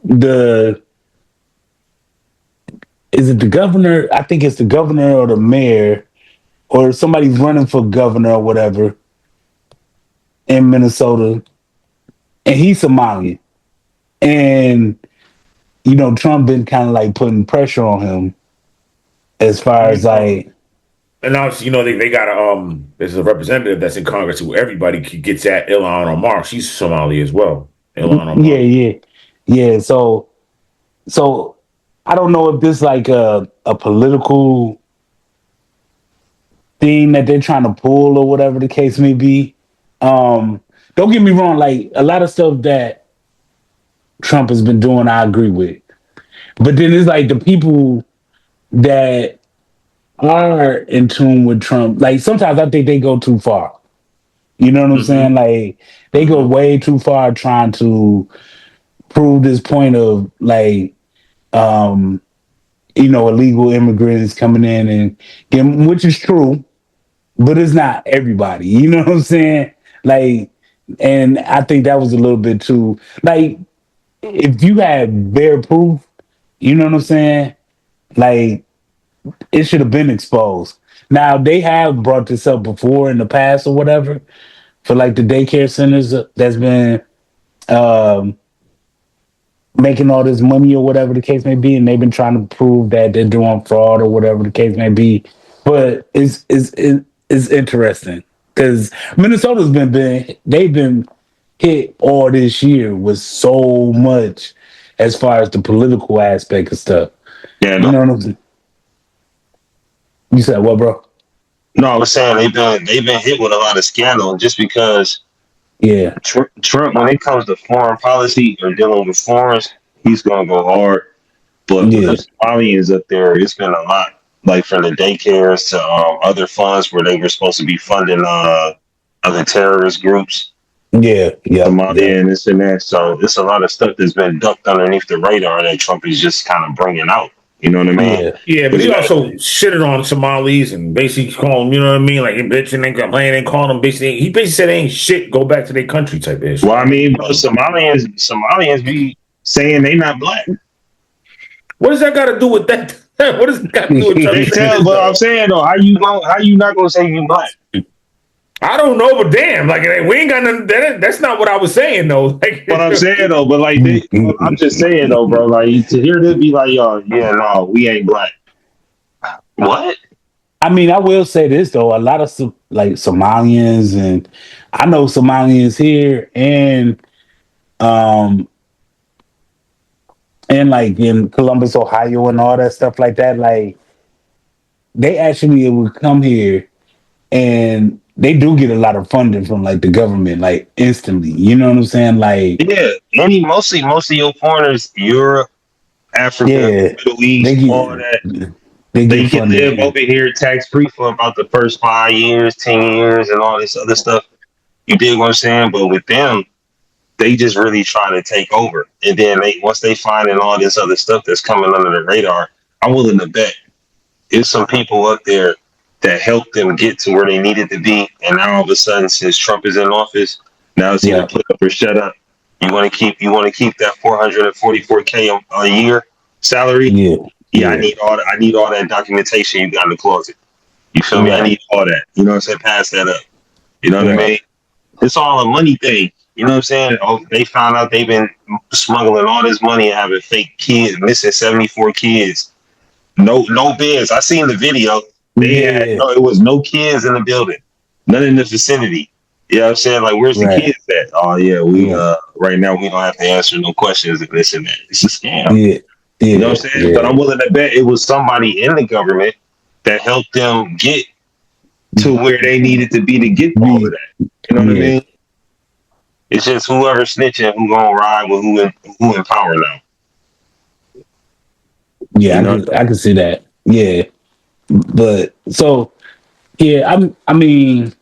the is it the governor? I think it's the governor or the mayor or somebody's running for governor or whatever in Minnesota, and he's Somalian. And you know, Trump been kind of like putting pressure on him as far as like, And obviously, you know, they got there's a representative that's in Congress who everybody gets at, Ilhan Omar. She's Somali as well. Ilhan yeah, Omar. yeah. So I don't know if this like a political thing that they're trying to pull or whatever the case may be. Don't get me wrong, like a lot of stuff that Trump has been doing, I agree with. But then it's like the people that are in tune with Trump, like sometimes I think they go too far. You know what I'm saying? Like they go way too far trying to prove this point of like you know, illegal immigrants coming in and getting, which is true, but it's not everybody. You know what I'm saying? Like, and I think that was a little bit too like if you had bare proof, you know what I'm saying? Like it should have been exposed. Now they have brought this up before in the past or whatever for like the daycare centers that's been um, making all this money or whatever the case may be, and they've been trying to prove that they're doing fraud or whatever the case may be. But it's interesting because Minnesota's been they've been hit all this year with so much as far as the political aspect of stuff. Yeah, You no, know what I'm saying? You said what, bro? no, I was saying they've been hit with a lot of scandal just because Yeah, Trump, when it comes to foreign policy or dealing with foreigners, he's gonna go hard. But with yeah, the Somalians up there, it's been a lot, like from the daycares to other funds where they were supposed to be funding other terrorist groups, yeah. Somalia and this and that. So it's a lot of stuff that's been ducked underneath the radar that Trump is just kind of bringing out. You know what I mean? Yeah, Yeah, but Because he you got, also shitted on Somalis and basically called them, you know what I mean? Like, bitching and complaining, calling them basically. He basically said they ain't shit, go back to their country type of well, issue. I mean, but Somalians be saying they not black. What does that got to do with that? What does that got to do with Trump They saying tell, this, but I'm though? saying though, how you not gonna say you black? I don't know, but damn, like we ain't got nothing. That's not what I was saying though. Like, What I'm saying though, but like I'm just saying though, bro. Like to hear this be like, yo, yeah, no, we ain't black. What? I mean, I will say this though: a lot of like Somalians, and I know Somalians here, um, and like in Columbus, Ohio, and all that stuff like that. Like they actually would come here, and they do get a lot of funding from like the government, like instantly. You know what I'm saying? Like, Yeah, mostly most of your foreigners, Europe, Africa, yeah, Middle they East, all get that. they get They can live funding. over here tax free for about the first 5 years, 10 years, and all this other stuff. You dig what I'm saying? But with them, they just really try to take over. And then once they find and all this other stuff that's coming under the radar, I'm willing to bet there's some people up there that helped them get to where they needed to be. And now all of a sudden, since Trump is in office, now it's either Yeah, put up or shut up. You want to keep that 444K a year salary. yeah, Yeah, yeah. I need all that documentation you got in the closet. You feel me? I Right, need all that. You know what I'm saying? Pass that up. You know what I right. mean? It's all a money thing. You know what I'm saying? Oh, they found out they've been smuggling all this money and having fake kids, missing 74 kids. No beds. I seen the video. They had Yeah, no, it was no kids in the building. None in the vicinity. You know what I'm saying? Like, where's the right, kids at? Oh yeah, we right. right now we don't have to answer no questions and this and that. It's a scam. Yeah, You know yeah, what I'm saying? But yeah. I'm willing to bet it was somebody in the government that helped them get to where they needed to be to get all of Be that. You know what I yeah, mean? It's just whoever snitching who gonna ride with who in power now. You yeah. know? I can see that. Yeah, but so yeah, I mean,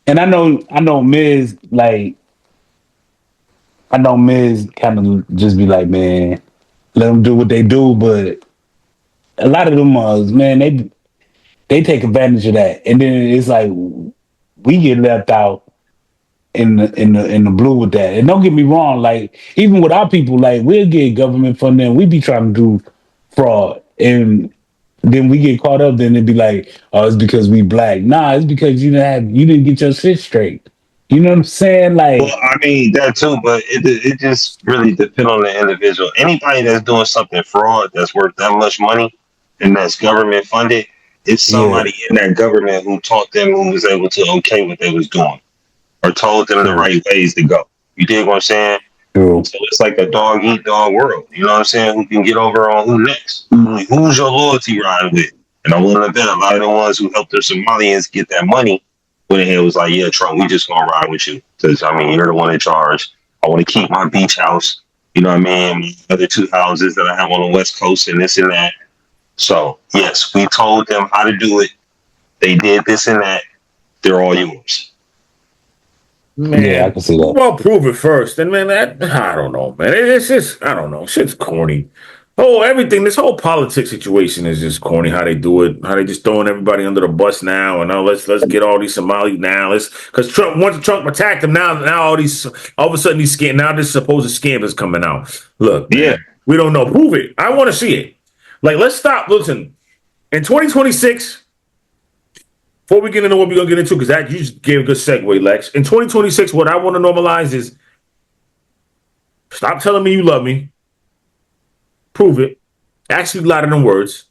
and I know Miz like I know Miz kind of just be like, man, let them do what they do, but a lot of them man, they take advantage of that, and then it's like we get left out in the blue with that. And don't get me wrong, like even with our people, like we'll get government funding, we be trying to do fraud, and then we get caught up. Then it'd be like, oh, it's because we black. Nah, it's because you didn't get your shit straight. You know what I'm saying? Well, Like, I mean that too, but it just really depends on the individual. Anybody that's doing something fraud that's worth that much money and that's government funded, it's yeah, somebody in that government who taught them who was able to okay what they was doing or told them the true, right ways to go. You dig what I'm saying? true, So it's like a dog eat dog world. You know what I'm saying? Who can get over on who next? Who's your loyalty riding with? And I'm willing to bet a lot of the ones who helped the Somalians get that money went ahead and was like, yeah, Trump, we just gonna ride with you. Because I mean, you're the one in charge. I want to keep my beach house. You know what I mean? My other two houses that I have on the West Coast and this and that. So yes, we told them how to do it. They did this and that. They're all yours. yeah, I man, can see that. well, prove it first. And man, that I don't know, man. It's just I don't know. Shit's corny. Oh, everything. This whole politics situation is just corny. How they do it. How they just throwing everybody under the bus now. And oh, let's get all these Somalis now. Let's because Trump attacked them. Now all of a sudden these scam. Now this supposed scam is coming out. Look, Yeah, man, we don't know. Prove it. I want to see it. Like, let's stop. Listen, in 2026. Before we get into what we're gonna get into, because that you just gave a good segue, Lex. In 2026, what I want to normalize is stop telling me you love me. Prove it. Actually, louder than words.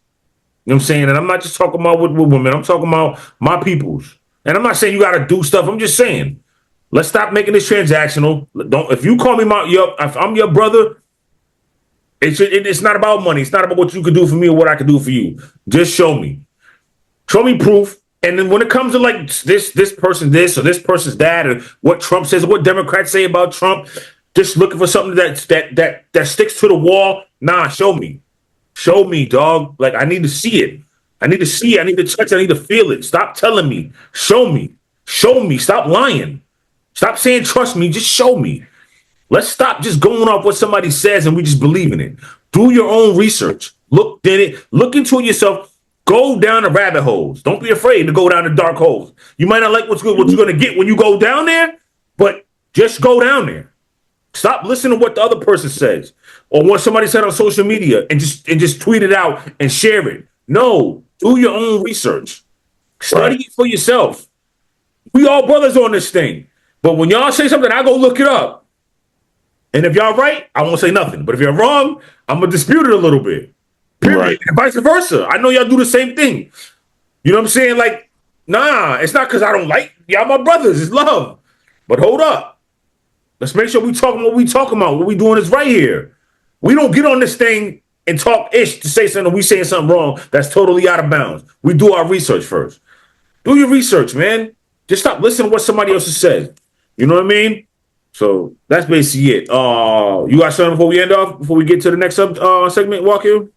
You know what I'm saying? And I'm not just talking about with women. I'm talking about my peoples. And I'm not saying you got to do stuff. I'm just saying, let's stop making this transactional. Don't. If you call me if I'm your brother, it's not about money. It's not about what you could do for me or what I could do for you. Just show me. Show me proof. And then when it comes to like this person this or this person's that and what Trump says, what Democrats say about Trump, just looking for something that sticks to the wall. Nah, show me. Show me, dog. Like I need to see it. I need to see it. I need to touch it. I need to feel it. Stop telling me. Show me. Show me. Stop lying. Stop saying trust me. Just show me. Let's stop just going off what somebody says and we just believe in it. Do your own research. Look at it. Look into it yourself. Go down the rabbit holes. Don't be afraid to go down the dark holes. You might not like what you're going to get when you go down there, but just go down there. Stop listening to what the other person says or what somebody said on social media and just tweet it out and share it. No, do your own research. Study right. it for yourself. We all brothers on this thing. But when y'all say something, I go look it up. And if y'all right, I won't say nothing. But if you're wrong, I'm going to dispute it a little bit. Period. Right. And vice versa. I know y'all do the same thing. You know what I'm saying? Like, nah, it's not because I don't like y'all my brothers. It's love. But hold up. Let's make sure we talking what we talking about. What we doing is right here. We don't get on this thing and talk ish to say something. We saying something wrong that's totally out of bounds. We do our research first. Do your research, man. Just stop listening to what somebody else has said. You know what I mean? So that's basically it. You got something before we end off? Before we get to the next segment, Walk-In?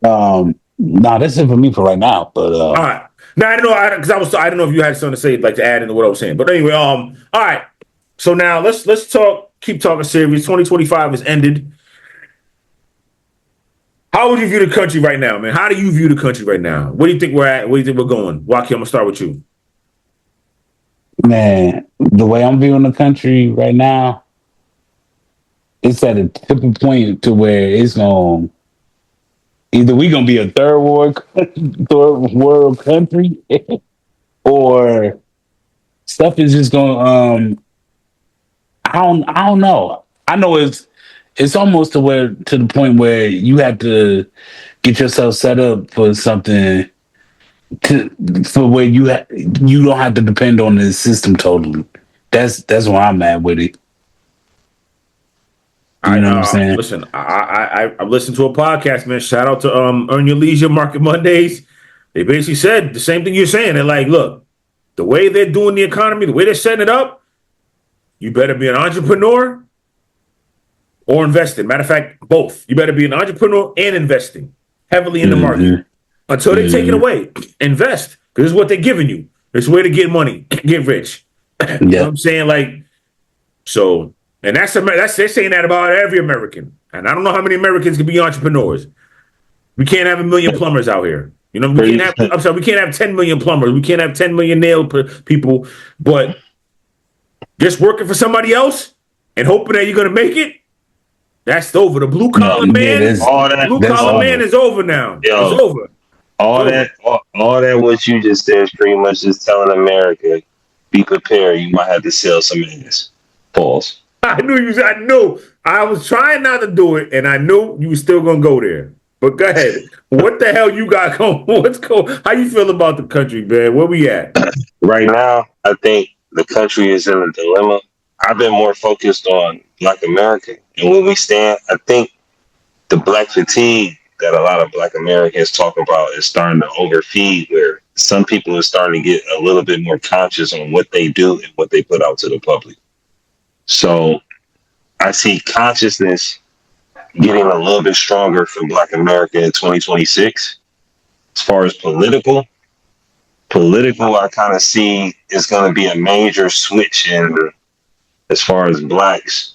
Nah, that's it for me for right now. But all right. Now I don't know because I don't know if you had something to say, like to add into what I was saying. But anyway, all right. So now let's talk. Keep talking serious. 2025 has ended. How would you view the country right now, man? How do you view the country right now? Where do you think we're at? Where do you think we're going? Walkie, I'm gonna start with you. man, the way I'm viewing the country right now, it's at a tipping point to where it's going either we gonna be a third world country, or stuff is just going. I don't know. I know it's almost to the point where you have to get yourself set up for something for where you don't have to depend on the system totally. That's where I'm at with it. You know what I'm saying? Listen, I listened to a podcast, man. Shout out to Earn Your Leisure Market Mondays. They basically said the same thing you're saying. They're like, look, the way they're doing the economy, the way they're setting it up, you better be an entrepreneur or investing. Matter of fact, both. You better be an entrepreneur and investing heavily in the market until they take it away. Invest, because this is what they're giving you. It's a way to get money, get rich. You know what I'm saying? Like, so, and that's they're saying that about every American. And I don't know how many Americans can be entrepreneurs. We can't have 1 million plumbers out here. You know, we can't have 10 million plumbers. We can't have 10 million nail people. But just working for somebody else and hoping that you're gonna make it, that's over. The blue collar man is over now. Yo, it's over. All that what you just said is pretty much just telling America, be prepared. You might have to sell some ass. Pause. I knew. I was trying not to do it, and I knew you were still gonna go there. But go ahead. What the hell you got going? How you feel about the country, man? Where we at? Right now, I think the country is in a dilemma. I've been more focused on Black America. And where we stand, I think the Black fatigue that a lot of Black Americans talk about is starting to overfeed, where some people are starting to get a little bit more conscious on what they do and what they put out to the public. So I see consciousness getting a little bit stronger for Black America in 2026. As far as political, I kind of see it's going to be a major switch in as far as blacks,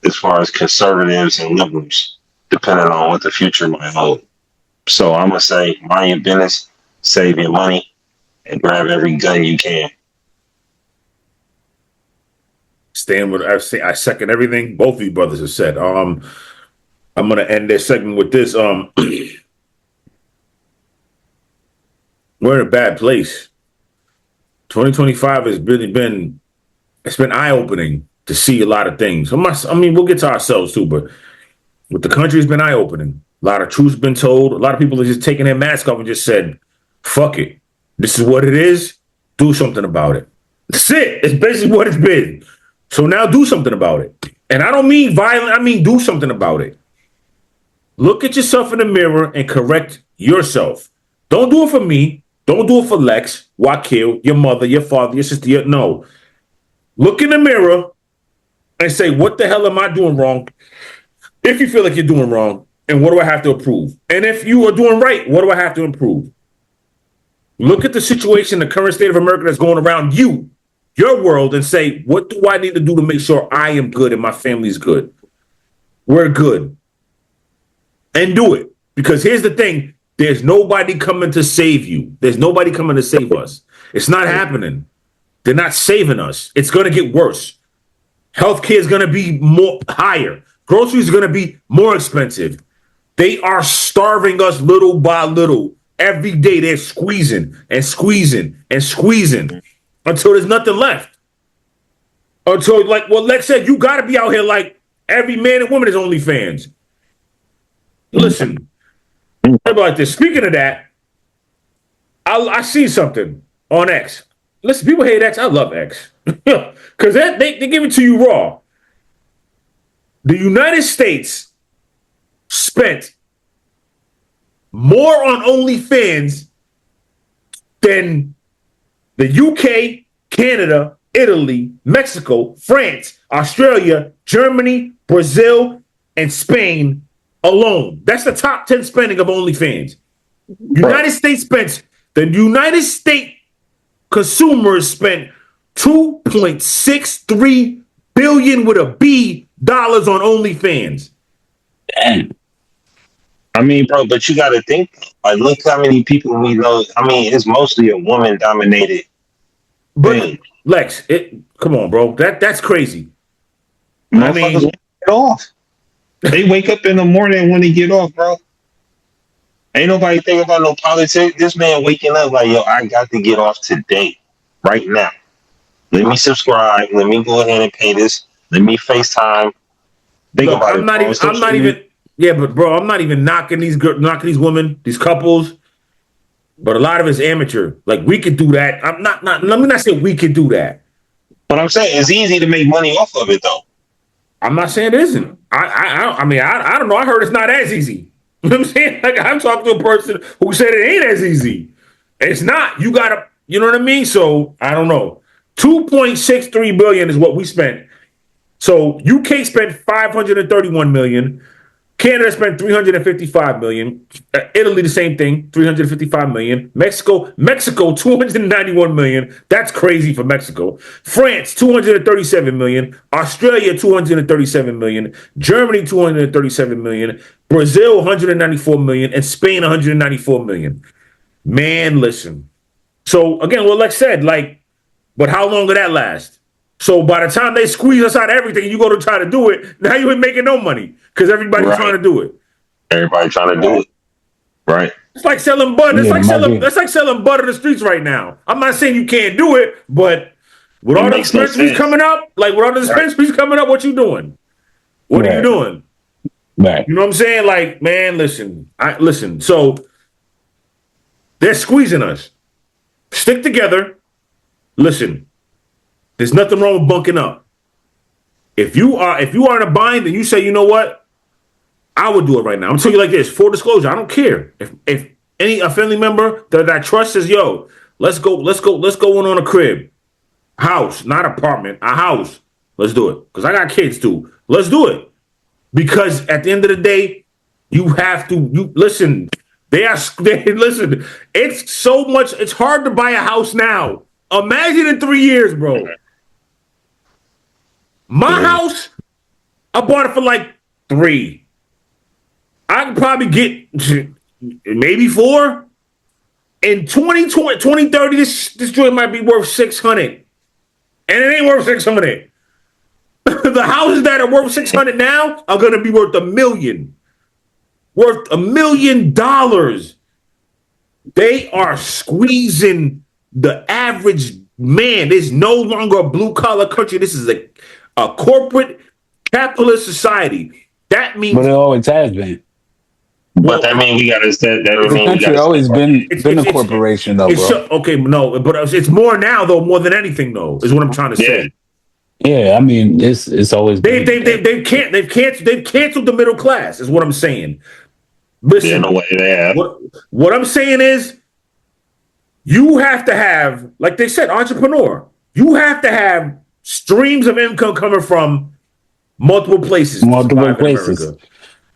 as far as conservatives and liberals, depending on what the future might hold. So I'm going to say, mind your business, save your money, and grab every gun you can. Stand with I second everything both of you brothers have said. I'm going to end this segment with this. We're in a bad place. 2025 has really been eye-opening to see a lot of things. I mean, we'll get to ourselves too, but with the country, it's been eye-opening. A lot of truth's been told. A lot of people are just taking their mask off and just said, fuck it. This is what it is. Do something about it. That's it. It's basically what it's been. So now do something about it. And I don't mean violent. I mean do something about it. Look at yourself in the mirror and correct yourself. Don't do it for me. Don't do it for Lex, Wakil, your mother, your father, your sister. No. Look in the mirror and say, what the hell am I doing wrong? If you feel like you're doing wrong, and what do I have to improve? And if you are doing right, what do I have to improve? Look at the situation, the current state of America that's going around you, your world, and say, what do I need to do to make sure I am good and my family's good? We're good. And do it. Because here's the thing. There's nobody coming to save you. There's nobody coming to save us. It's not happening. They're not saving us. It's going to get worse. Healthcare is going to be more higher. Groceries are going to be more expensive. They are starving us little by little. Every day they're squeezing and squeezing and squeezing until there's nothing left. Until, like what Lex said, you got to be out here like every man and woman is OnlyFans. Listen, like this. Speaking of that, I see something on X. Listen, people hate X. I love X because they give it to you raw. The United States spent more on OnlyFans than the UK, Canada, Italy, Mexico, France, Australia, Germany, Brazil, and Spain alone. That's the top 10 spending of OnlyFans. United States spent, the United States consumers spent $2.63 billion with a B dollars on OnlyFans. Damn. I mean, bro, but you got to think, like, look how many people we know. I mean, it's mostly a woman-dominated thing. Lex, come on, bro. That's crazy. Motherfuckers get off. They wake up in the morning when they get off, bro. Ain't nobody thinking about no politics. This man waking up like, yo, I got to get off today, right now. Let me subscribe. Let me go ahead and pay this. Let me FaceTime. Think Look, about I'm not even. Yeah, but bro, I'm not even knocking these women, these couples. But a lot of it's amateur. Like we could do that. I'm not. Let me not say we could do that. But I'm saying it's easy to make money off of it, though. I'm not saying it isn't. I mean, I don't know. I heard it's not as easy. You know what I'm saying? Like I'm talking to a person who said it ain't as easy. It's not. You gotta. You know what I mean? So I don't know. $2.63 billion is what we spent. So UK spent $531 million. Canada spent $355 million. Italy, the same thing, $355 million. Mexico, $291 million. That's crazy for Mexico. France, $237 million. Australia, $237 million. Germany, $237 million. Brazil, $194 million. And Spain, $194 million. Man, listen. So again, what Lex said, like, but how long will that last? So by the time they squeeze us out of everything, you go to try to do it. Now you ain't making no money because everybody's trying to do it. Everybody trying to do it, right? It's like selling butter. It's like selling butter in the streets right now. I'm not saying you can't do it, but with all the dispensaries coming up, what you doing? What are you doing? Right. You know what I'm saying? Like, man, listen. So they're squeezing us. Stick together. Listen. There's nothing wrong with bunking up. If you are in a bind and you say, you know what, I would do it right now. I'm telling you like this, full disclosure, I don't care. If a family member that I trust says, yo, let's go on a crib. House, not apartment, a house. Let's do it. Because I got kids too. Let's do it. Because at the end of the day, you have to listen. Listen, it's so much, it's hard to buy a house now. Imagine in 3 years, bro. My house, I bought it for like 3. I could probably get maybe 4. In 2030, this joint might be worth 600. And it ain't worth 600. The houses that are worth 600 now are gonna be worth $1 million. Worth $1 million. They are squeezing the average man. There's no longer a blue collar country. This is a corporate capitalist society. That means, but it always has been. But that means we got to say that. The country always been a corporation, though, bro. Okay, no, but it's more now, though, more than anything, though, is what I'm trying to say. Yeah, I mean, it's always they've canceled the middle class, is what I'm saying. Listen, what I'm saying is, you have to have, like they said, entrepreneur. You have to have streams of income coming from multiple places.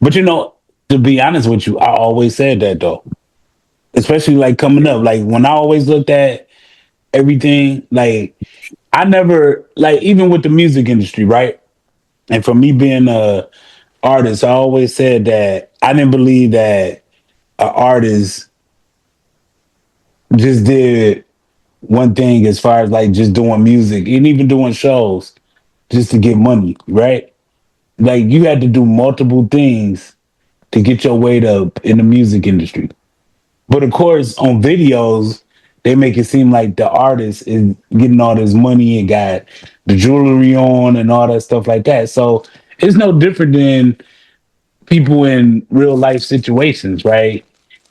But you know, to be honest with you, I always said that though. Especially like coming up. Like when I always looked at everything, like I never, like even with the music industry, right? And for me being a artist, I always said that I didn't believe that an artist just did one thing as far as like just doing music and even doing shows just to get money, right? Like you had to do multiple things to get your weight up in the music industry. But of course, on videos, they make it seem like the artist is getting all this money and got the jewelry on and all that stuff like that. So it's no different than people in real life situations, right?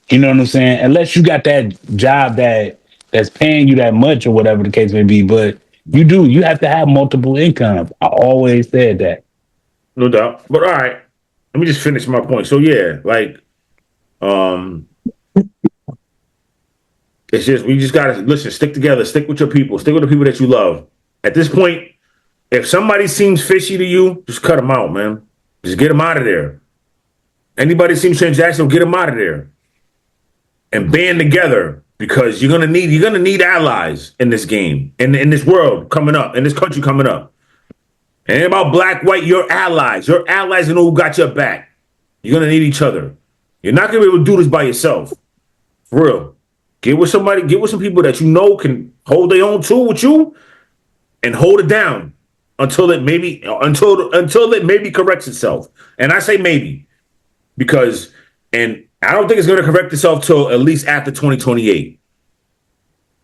You know what I'm saying? Unless you got that job that's paying you that much or whatever the case may be, but you have to have multiple incomes. I always said that. No doubt. But all right, let me just finish my point. So yeah, like, um, it's just we just gotta listen, stick together, stick with your people, stick with the people that you love. At this point, if somebody seems fishy to you, just cut them out, man. Just get them out of there. Anybody seems transactional, get them out of there. And band together because you're gonna need allies in this game, in this world coming up, in this country coming up. It ain't about black, white, you're allies. You're allies and who got your back. You're gonna need each other. You're not gonna be able to do this by yourself. For real. Get with some people that you know can hold their own tool with you and hold it down until it maybe corrects itself. And I say maybe because and I don't think it's gonna correct itself till at least after 2028.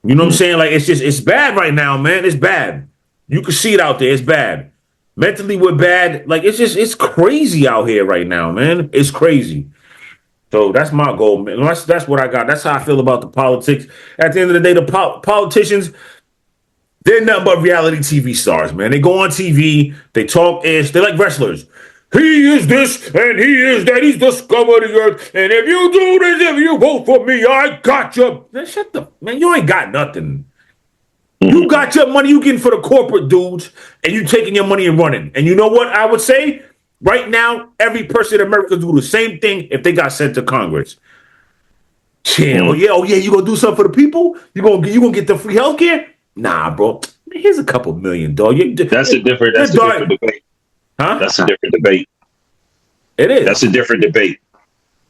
You know what I'm saying? Like it's bad right now, man. It's bad. You can see it out there. It's bad. Mentally, we're bad. Like it's crazy out here right now, man. It's crazy. So that's my goal, man. That's what I got. That's how I feel about the politics. At the end of the day, the politicians, they're nothing but reality TV stars, man. They go on TV, they talk ish. They're like wrestlers. He is this and he is that. He's the scum of the earth. And if you do this, if you vote for me, I got you. Man, shut the man. You ain't got nothing. You got your money you getting for the corporate dudes, and you taking your money and running. And you know what I would say? Right now, every person in America do the same thing if they got sent to Congress. Yeah, oh yeah, you gonna do something for the people? You gonna get the free healthcare? Nah, bro. Here's a couple million, dog. That's a different debate. Huh? That's a different debate. It is. That's a different debate.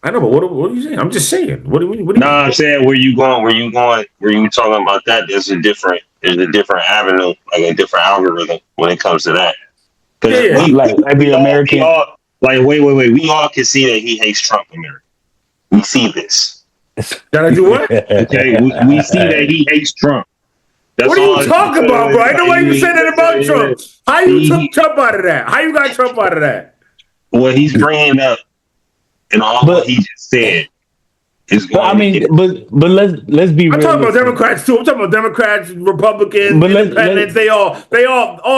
I know, but what are you saying? I'm just saying. What do you? No, I'm saying where you talking about that? There's a different avenue, like a different algorithm when it comes to that. Yeah. Like every American. Wait. We all can see that he hates Trump, America. We see this. Did I do what? Okay, we see that he hates Trump. That's what are you talking about, bro? I know why you said that about Trump. How you took Trump out of that? How you got Trump out of that? What he's bringing up and all what he just said is going. But I mean, but let's be. I'm talking about Democrats too. I'm talking about Democrats, Republicans, Independents. They all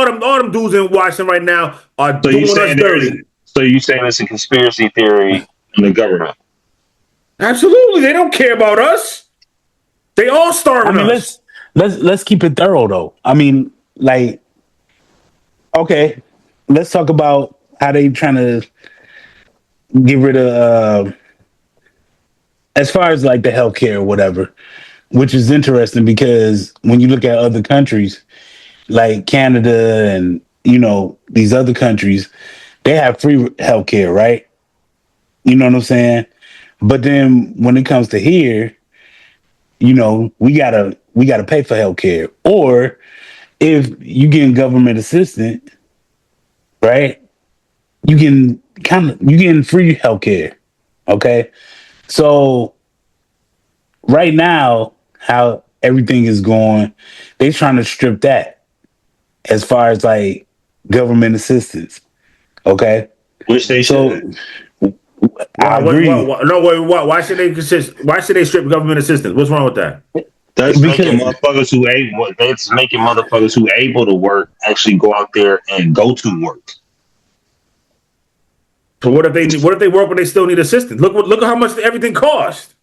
them dudes in Washington right now are doing us dirty. So you saying it's a conspiracy theory in the government? Absolutely, they don't care about us. They all starving us. Let's keep it thorough though. I mean, like, okay, let's talk about how they trying to get rid of, as far as like the healthcare or whatever, which is interesting because when you look at other countries like Canada and these other countries, they have free healthcare, right? You know what I'm saying? But then when it comes to here, we gotta pay for healthcare. Or if you getting government assistance, right? You getting free healthcare. Okay. So right now, how everything is going, they trying to strip that as far as like government assistance. Okay. Which they should. I agree. Why should they strip government assistance? What's wrong with that? That's making motherfuckers who able to work actually go out there and go to work. So what if they work but they still need assistance? Look at how much everything costs.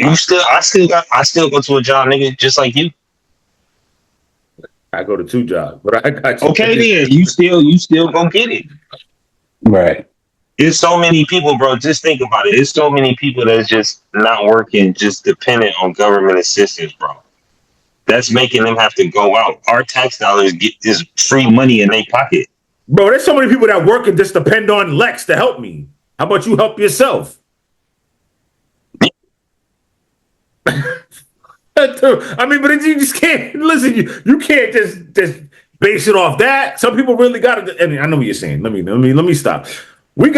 I still go to a job, nigga, just like you. I go to 2 jobs, but I got you. Okay, then you still gonna get it. Right. It's so many people, bro. Just think about it. It's so many people that's just not working, just dependent on government assistance, bro. That's making them have to go out. Our tax dollars get this free money in their pocket. Bro, there's so many people that work and just depend on Lex to help me. How about you help yourself? I mean, but you just can't listen. You can't just base it off that. Some people really got it. I mean, I know what you're saying. Let me stop. If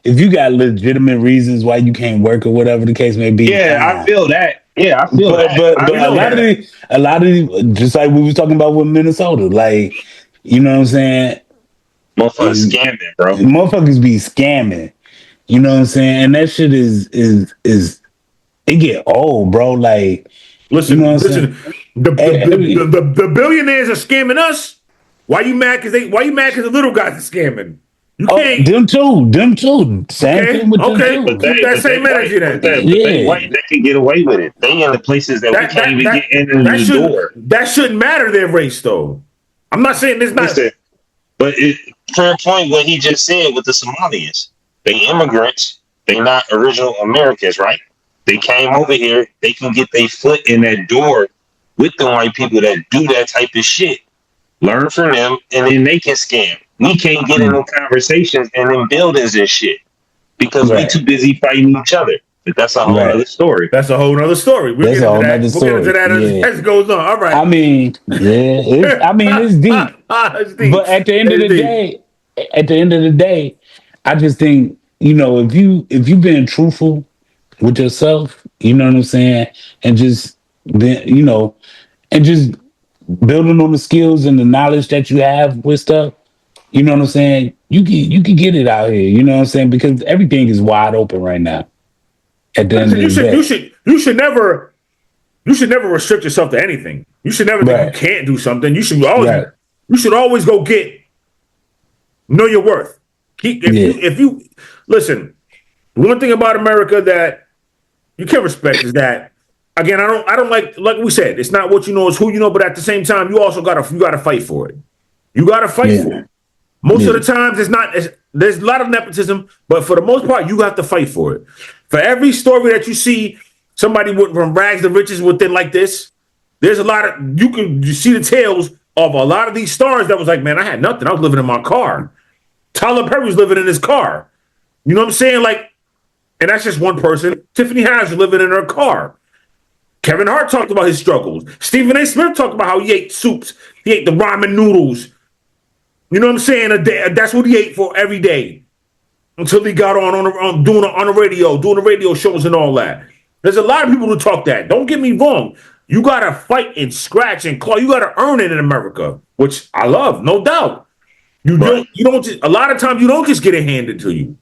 if you got legitimate reasons why you can't work or whatever the case may be, Yeah, I feel that. Yeah, I feel but that. but I but know that. a lot of these, just like we was talking about with Minnesota, like you know what I'm saying, Motherfuckers and scamming, bro. motherfuckers be scamming. You know what I'm saying, and that shit is it get old, bro. Like you know what Listen, I'm saying. listen. The billionaires are scamming us. Why you mad? Why you mad? Because the little guys are scamming. You Oh, can't. them too. Same thing Okay, with them okay. But too. they, Keep that but they same white. energy then. But they Yeah, white. They can get away with it. They in the places that we That can't that even get that in that the shouldn't door. that shouldn't matter their race though. I'm not saying it's not. Listen, but fair point what he just said with the Somalians. They immigrants. They not original Americans, right? They came over here. They can get their foot in that door with the white people that do that type of shit. Learn from them, and then they can scam. We can't get in no conversations and in buildings and shit because we right, too busy fighting each other. But that's a whole other right. story. That's a whole nother story. We'll That's get a into whole that. nother We'll get into story. that Yeah, as it goes on. All I right. mean, yeah, it's deep. It's deep. But at the end of It's the deep. day, I just think if you've been truthful with yourself, you know what I'm saying, and just been and just building on the skills and the knowledge that you have with stuff, you know what I'm saying, you can get it out here. You know what I'm saying, because everything is wide open right now. At the end Listen, of the day, you should never restrict yourself to anything. You should never think you right, can't do something. right, You should always go get know your worth. yeah, If you listen, one thing about America that you can respect is that again, I don't like we said, it's not what you know, it's who you know, but at the same time, you also gotta fight for it. You gotta fight for yeah, it. Most of yeah, the times there's a lot of nepotism, but for the most part, you have to fight for it. For every story that you see somebody went from rags to riches within like this, there's a lot of you see the tales of a lot of these stars that was like, man, I had nothing. I was living in my car. Tyler Perry was living in his car. You know what I'm saying? Like, and that's just one person. Tiffany Haddish was living in her car. Kevin Hart talked about his struggles. Stephen A. Smith talked about how he ate soups. He ate the ramen noodles. You know what I'm saying? A day, that's what he ate for every day until he got on the radio, doing the radio shows and all that. There's a lot of people who talk that. Don't get me wrong. You gotta fight and scratch and claw. You gotta earn it in America, which I love, no doubt. You don't just, a lot of times you don't just get it handed to you.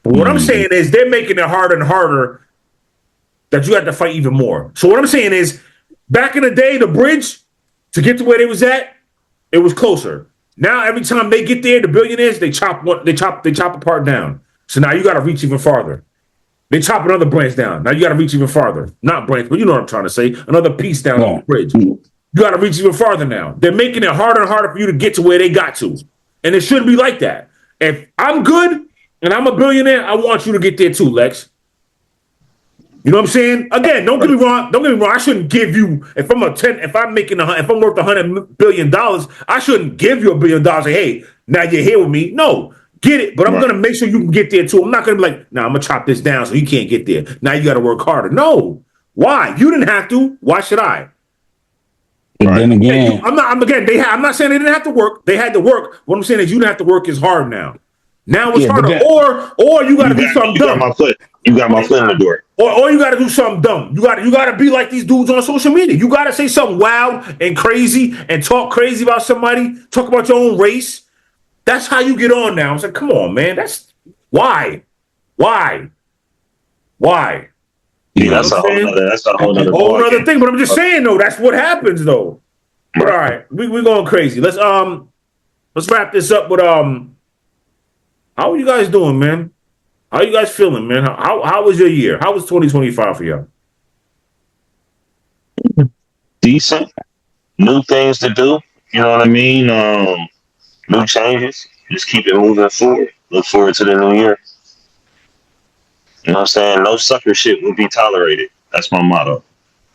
But what I'm saying is they're making it harder and harder that you have to fight even more. So what I'm saying is, back in the day, the bridge to get to where they was at, it was closer. Now every time they get there, the billionaires they chop a part down. So now you got to reach even farther. They chop another branch down. Now you got to reach even farther. Not branch, but you know what I'm trying to say. Another piece down on the bridge. You got to reach even farther now. They're making it harder and harder for you to get to where they got to, and it shouldn't be like that. If I'm good and I'm a billionaire, I want you to get there too, Lex. You know what I'm saying? Again, don't get me wrong. Don't get me wrong. I shouldn't give you if I'm if I'm making if I'm worth $100 billion, I shouldn't give you $1 billion. Say, hey, now you're here with me. No, get it, but I'm gonna make sure you can get there too. I'm not gonna be like, nah, I'm gonna chop this down so you can't get there. Now you got to work harder. No, why? You didn't have to. Why should I? but then again, I'm not saying they didn't have to work. They had to work. What I'm saying is you didn't have to work as hard now. Now it's yeah, but harder. then, Or you got to do something You got dumb. my foot. You got my foot in the door. Or you got to do something dumb. You got to be like these dudes on social media. You got to say something wild and crazy and talk crazy about somebody. Talk about your own race. That's how you get on now. It's like, come on, man. That's why. Yeah, that's a whole other Whole ball other game. thing. But I'm just saying though, that's what happens though. But all right, we're going crazy. Let's wrap this up with how are you guys doing, man? How you guys feeling, man? How was your year? How was 2025 for you? Decent. New things to do. You know what I mean? New changes. Just keep it moving forward. Look forward to the new year. You know what I'm saying? No sucker shit will be tolerated. That's my motto.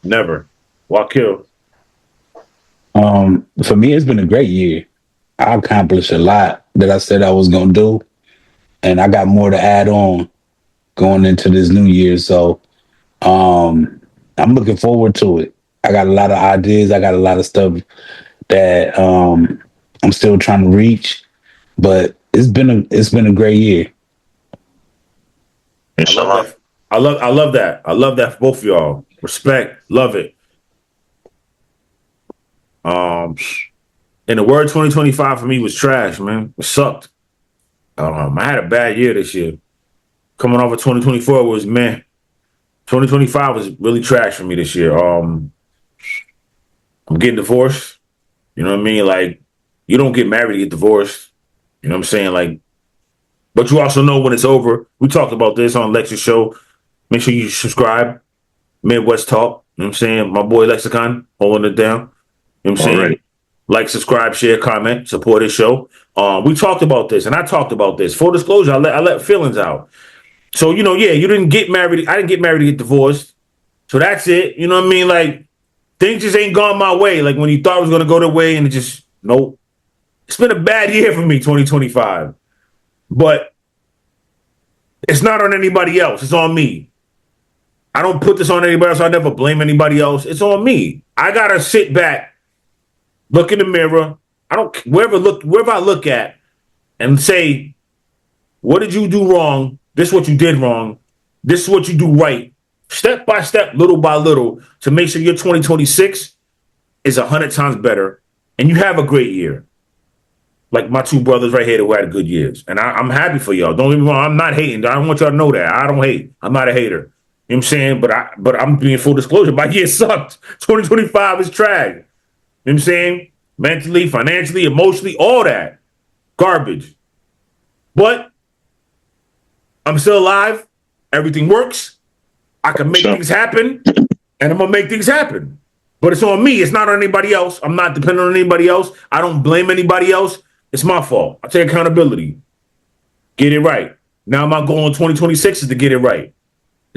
Never. Wakil. for me, it's been a great year. I accomplished a lot that I said I was gonna do, and I got more to add on going into this new year. So I'm looking forward to it. I got a lot of ideas. I got a lot of stuff that I'm still trying to reach, but it's been a great year. I love Inshallah. that. I love that. I love that for both of y'all. Respect. Love it. Um, and the word 2025 for me was trash, man. It sucked. I had a bad year this year. Coming off of 2024 was man. 2025 was really trash for me this year. I'm getting divorced. You know what I mean? Like, you don't get married to get divorced. You know what I'm saying? Like, but you also know when it's over. We talked about this on Lex's show. Make sure you subscribe. Midwest Talk. You know what I'm saying? My boy Lexicon holding it down. You know what I'm saying? Already. Like, subscribe, share, comment, support this show. We talked about this, and I talked about this. Full disclosure, I let feelings out. So, you know, yeah, you didn't get married. I didn't get married to get divorced. So that's it. You know what I mean? Like, things just ain't gone my way. Like, when you thought it was going to go their way, and it just, nope. It's been a bad year for me, 2025. But it's not on anybody else. It's on me. I don't put this on anybody else. I never blame anybody else. It's on me. I got to sit back, look in the mirror. Wherever I look at and say, what did you do wrong? This is what you did wrong. This is what you do right. Step by step, little by little, to make sure your 2026 is 100 times better and you have a great year. Like my two brothers right here who had good years. And I'm happy for y'all. Don't get me wrong. I'm not hating. I want y'all to know that. I don't hate. I'm not a hater. You know what I'm saying? But I'm being full disclosure. My year sucked. 2025 is trash. You know what I'm saying? Mentally, financially, emotionally, all that. Garbage. But I'm still alive. Everything works. I can make things happen. And I'm going to make things happen. But it's on me. It's not on anybody else. I'm not dependent on anybody else. I don't blame anybody else. It's my fault. I take accountability. Get it right. Now my goal in 2026 is to get it right.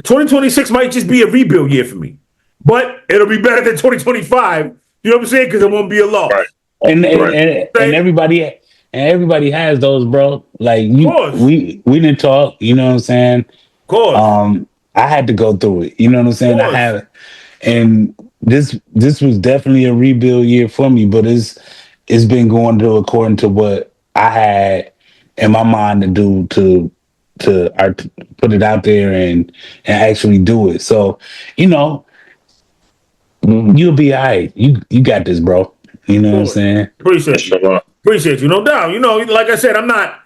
2026 might just be a rebuild year for me. But it'll be better than 2025. You know what I'm saying? Because it won't be a loss. Right. And everybody has those, bro. Like we didn't talk, you know what I'm saying? Of course. I had to go through it. You know what I'm saying? I have it. And this was definitely a rebuild year for me, but it's been going to according to what I had in my mind to do to put it out there and actually do it. So, you know, you'll be all right. You got this, bro. You know what I'm saying? Appreciate you. Appreciate you. No doubt. You know, like I said, I'm not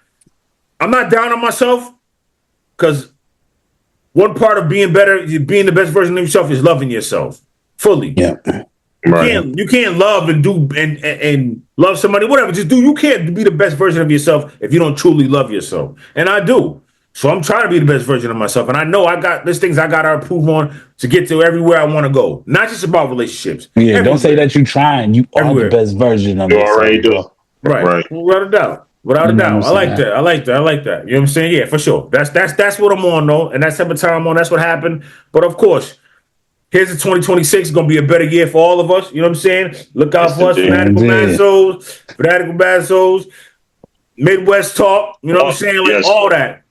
down on myself because one part of being better, being the best version of yourself is loving yourself fully. Yeah. Right. You can't love and do and love somebody, whatever. Just do. You can't be the best version of yourself if you don't truly love yourself. And I do. So I'm trying to be the best version of myself. And I know there's things I got to improve on to get to everywhere I want to go. Not just about relationships. Yeah, everywhere. Don't say that you're trying. You are the best version of yourself. You already do. Right. Without a doubt. Without a doubt. I like that. I like that. You know what I'm saying? Yeah, for sure. That's what I'm on, though. And that's every time I'm on. That's what happened. But of course, here's the 2026. It's going to be a better year for all of us. You know what I'm saying? Look out for us, Fanatical Massholes, Midwest Talk. You know what I'm saying? Like all that.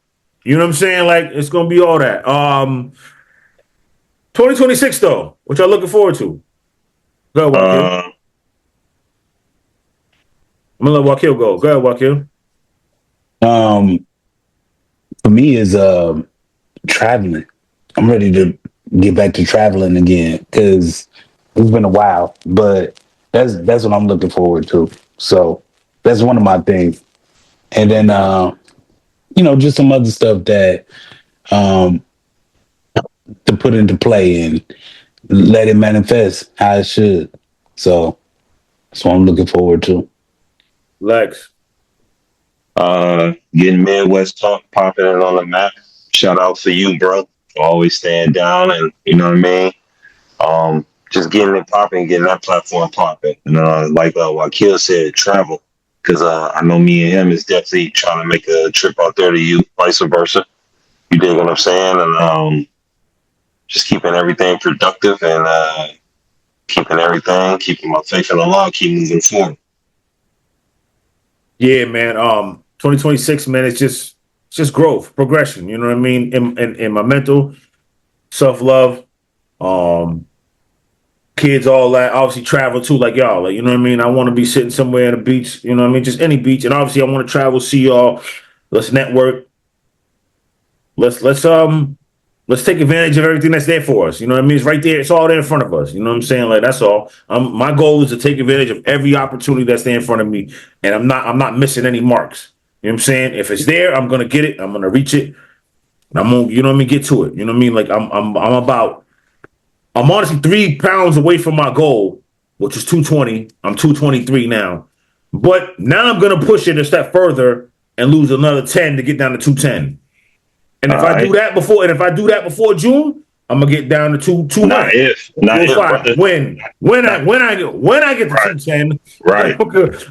You know what I'm saying? Like it's going to be all that. 2026, though, which I'm looking forward to. Go ahead, Wakil. I'm going to let Wakil go. Go ahead, Wakil. For me is traveling. I'm ready to get back to traveling again because it's been a while, but that's what I'm looking forward to. So that's one of my things. And then you know, just some other stuff that to put into play and let it manifest how it should. So that's what I'm looking forward to. Lex. Getting Midwest Talk popping it on the map. Shout out to you, bro. Always staying down and you know what I mean? Just getting it popping, getting that platform popping. And like Wakil said, travel. Because I know me and him is definitely trying to make a trip out there to you, vice versa. You dig what I'm saying? And just keeping everything productive and keeping my faith in Allah, keep moving forward. Yeah, man. 2026, man, it's just growth, progression. You know what I mean? In my mental self-love, kids, all that. Obviously, travel too, like y'all. Like you know what I mean? I want to be sitting somewhere at a beach. You know what I mean? Just any beach. And obviously, I want to travel, see y'all. Let's network. Let's let's take advantage of everything that's there for us. You know what I mean? It's right there. It's all there in front of us. You know what I'm saying? Like, that's all. My goal is to take advantage of every opportunity that's there in front of me, and I'm not missing any marks. You know what I'm saying? If it's there, I'm gonna get it. I'm gonna reach it. I'm gonna, you know what I mean, get to it. You know what I mean? Like, I'm honestly 3 pounds away from my goal, which is 220. I'm 223 now. But now I'm gonna push it a step further and lose another 10 to get down to 210. And if I do that before June, I'm gonna get down to 200. Not if, when I get to 210, right.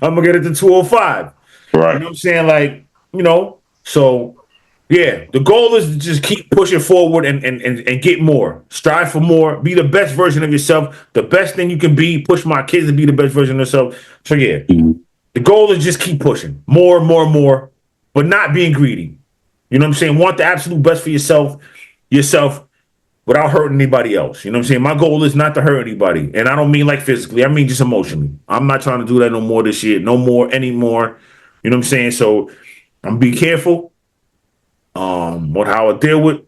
I'm gonna get it to 205. Right. You know what I'm saying? Like, you know, so yeah, the goal is to just keep pushing forward and get more. Strive for more. Be the best version of yourself. The best thing you can be. Push my kids to be the best version of themselves. So yeah, the goal is just keep pushing. More, but not being greedy. You know what I'm saying? Want the absolute best for yourself without hurting anybody else. You know what I'm saying? My goal is not to hurt anybody. And I don't mean like physically. I mean just emotionally. I'm not trying to do that no more this year. No more anymore. You know what I'm saying? So I'm be careful. What how I deal with,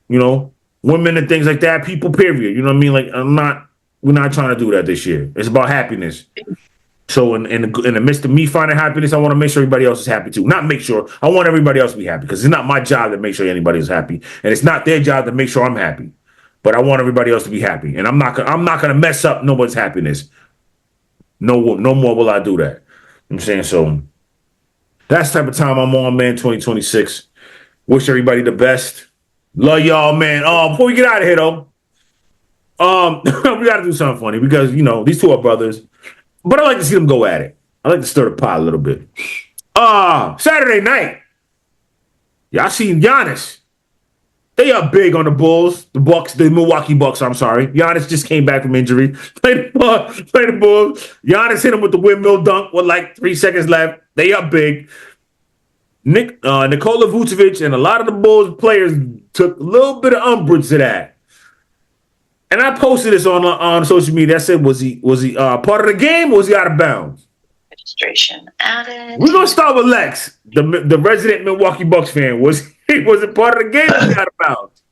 you know, women and things like that, people, period. You know what I mean? Like we're not trying to do that this year. It's about happiness. So in the midst of me finding happiness, I want to make sure everybody else is happy too. Not make sure. I want everybody else to be happy because it's not my job to make sure anybody is happy, and it's not their job to make sure I'm happy. But I want everybody else to be happy, and I'm not gonna mess up nobody's happiness. No more will I do that. You know what I'm saying? So that's the type of time I'm on, man. 2026. Wish everybody the best. Love y'all, man. Before we get out of here though, we gotta do something funny because you know these two are brothers. But I like to see them go at it. I like to stir the pot a little bit. Saturday night. Y'all seen Giannis. They are big on the Bulls. The Milwaukee Bucks, I'm sorry. Giannis just came back from injury. Play the Bulls. Giannis hit him with the windmill dunk with like 3 seconds left. They are big. Nikola Vucevic and a lot of the Bulls players took a little bit of umbrage to that. And I posted this on social media. I said, was he part of the game or was he out of bounds? Registration added. We're gonna start with Lex, the resident Milwaukee Bucks fan. Was it part of the game or was he out of bounds?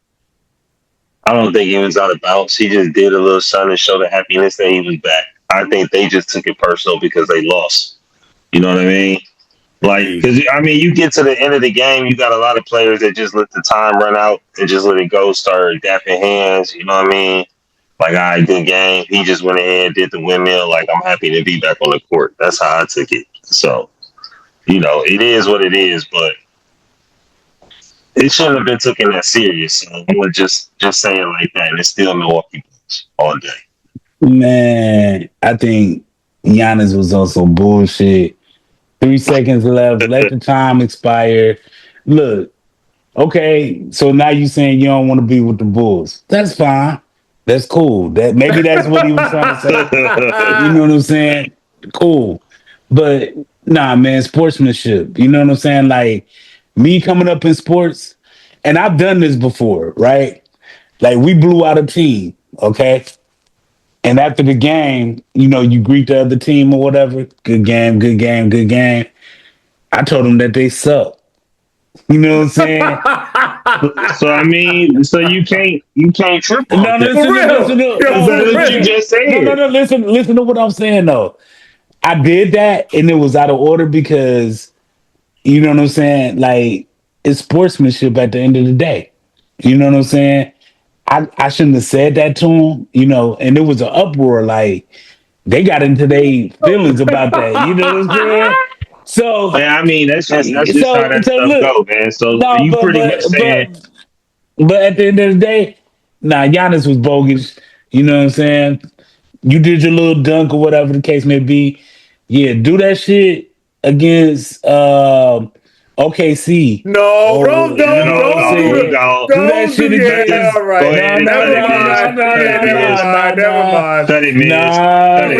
I don't think he was out of bounds. He just did a little something to show the happiness that he was back. I think they just took it personal because they lost. You know what I mean? Like, because I mean, you get to the end of the game, you got a lot of players that just let the time run out and just let it go, start dapping hands. You know what I mean? Like, all right, good game. He just went ahead, did the windmill. Like, I'm happy to be back on the court. That's how I took it. So, you know, it is what it is, but it shouldn't have been taken that serious. So I'm gonna just say it like that. And it's still Milwaukee Bucks all day. Man, I think Giannis was also bullshit. 3 seconds left. Let the time expire. Look, okay, so now you saying you don't want to be with the Bulls. That's fine. That's cool. Maybe that's what he was trying to say. You know what I'm saying? Cool. But nah, man, sportsmanship. You know what I'm saying? Like me coming up in sports, and I've done this before, right? Like we blew out a team, okay? And after the game, you know, you greet the other team or whatever. Good game, good game, good game. I told them that they suck. You know what I'm saying? So I mean, so you can't trip on No, listen, what you just said. No, listen to what I'm saying though. I did that and it was out of order because you know what I'm saying? Like it's sportsmanship at the end of the day. You know what I'm saying? I shouldn't have said that to him, you know, and it was an uproar. Like they got into their feelings about that. You know what I'm saying? So yeah, I mean that's just how that stuff go, man. So you pretty much saying. But at the end of the day, nah, Giannis was bogus. You know what I'm saying? You did your little dunk or whatever the case may be. Yeah, do that shit against OKC. No, don't do that shit against. All right, never mind. Cut it, man. Do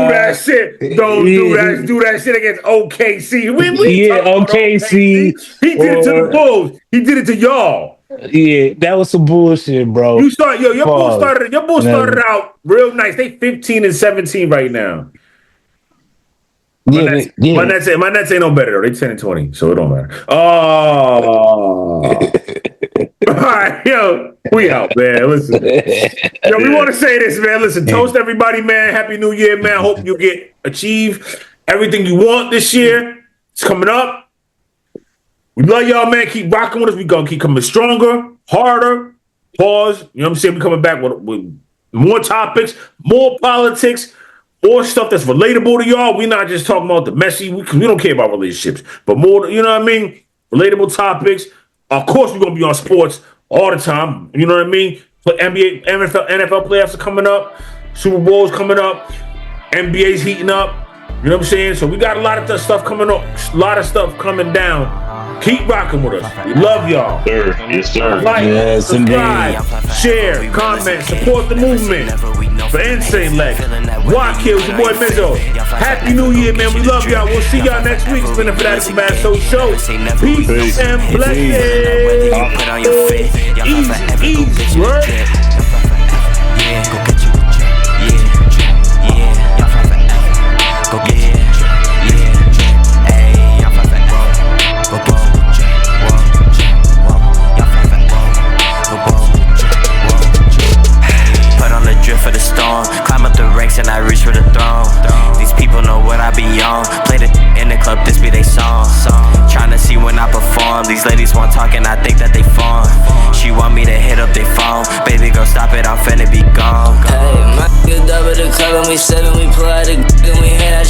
that shit. Don't do that shit against OKC. OKC. He did it to the Bulls. He did it to y'all. Yeah, that was some bullshit, bro. Your Bulls started out real nice. They 15 and 17 right now. My Nets ain't no better though. They 10 and 20, so it don't matter. Oh, right, yo, we out, man. Listen, yo, we want to say this, man. Listen, toast everybody, man. Happy New Year, man. Hope you achieve everything you want this year. It's coming up. We love y'all, man. Keep rocking with us. We gonna keep coming stronger, harder. Pause. You know what I'm saying? We coming back with more topics, more politics, more stuff that's relatable to y'all. We not just talking about the messy, because we don't care about relationships, but more, you know what I mean? Relatable topics. Of course, we're gonna be on sports all the time. You know what I mean? But NBA, NFL playoffs are coming up, Super Bowl's coming up, NBA's heating up. You know what I'm saying? So we got a lot of stuff coming up, a lot of stuff coming down. Keep rocking with us. We love y'all. Yes, sir. Like, Yes, subscribe, share, comment, support the movement. For Insane Lex, Watt Kills, your boy Mizzo. Happy New Year, man. We love y'all. We'll see y'all next week. It's been a Fanatical Massholes show. Peace and blessings. Easy, word. Go get you. For the storm, climb up the ranks and I reach for the throne. These people know what I be on. Play the in the club, this be they song. Trying to see when I perform. These ladies want talk and I think that they fawn. She want me to hit up their phone. Baby, go stop it, I'm finna be gone. Hey, my nigga double the club and we 7, we pull out the and we hit that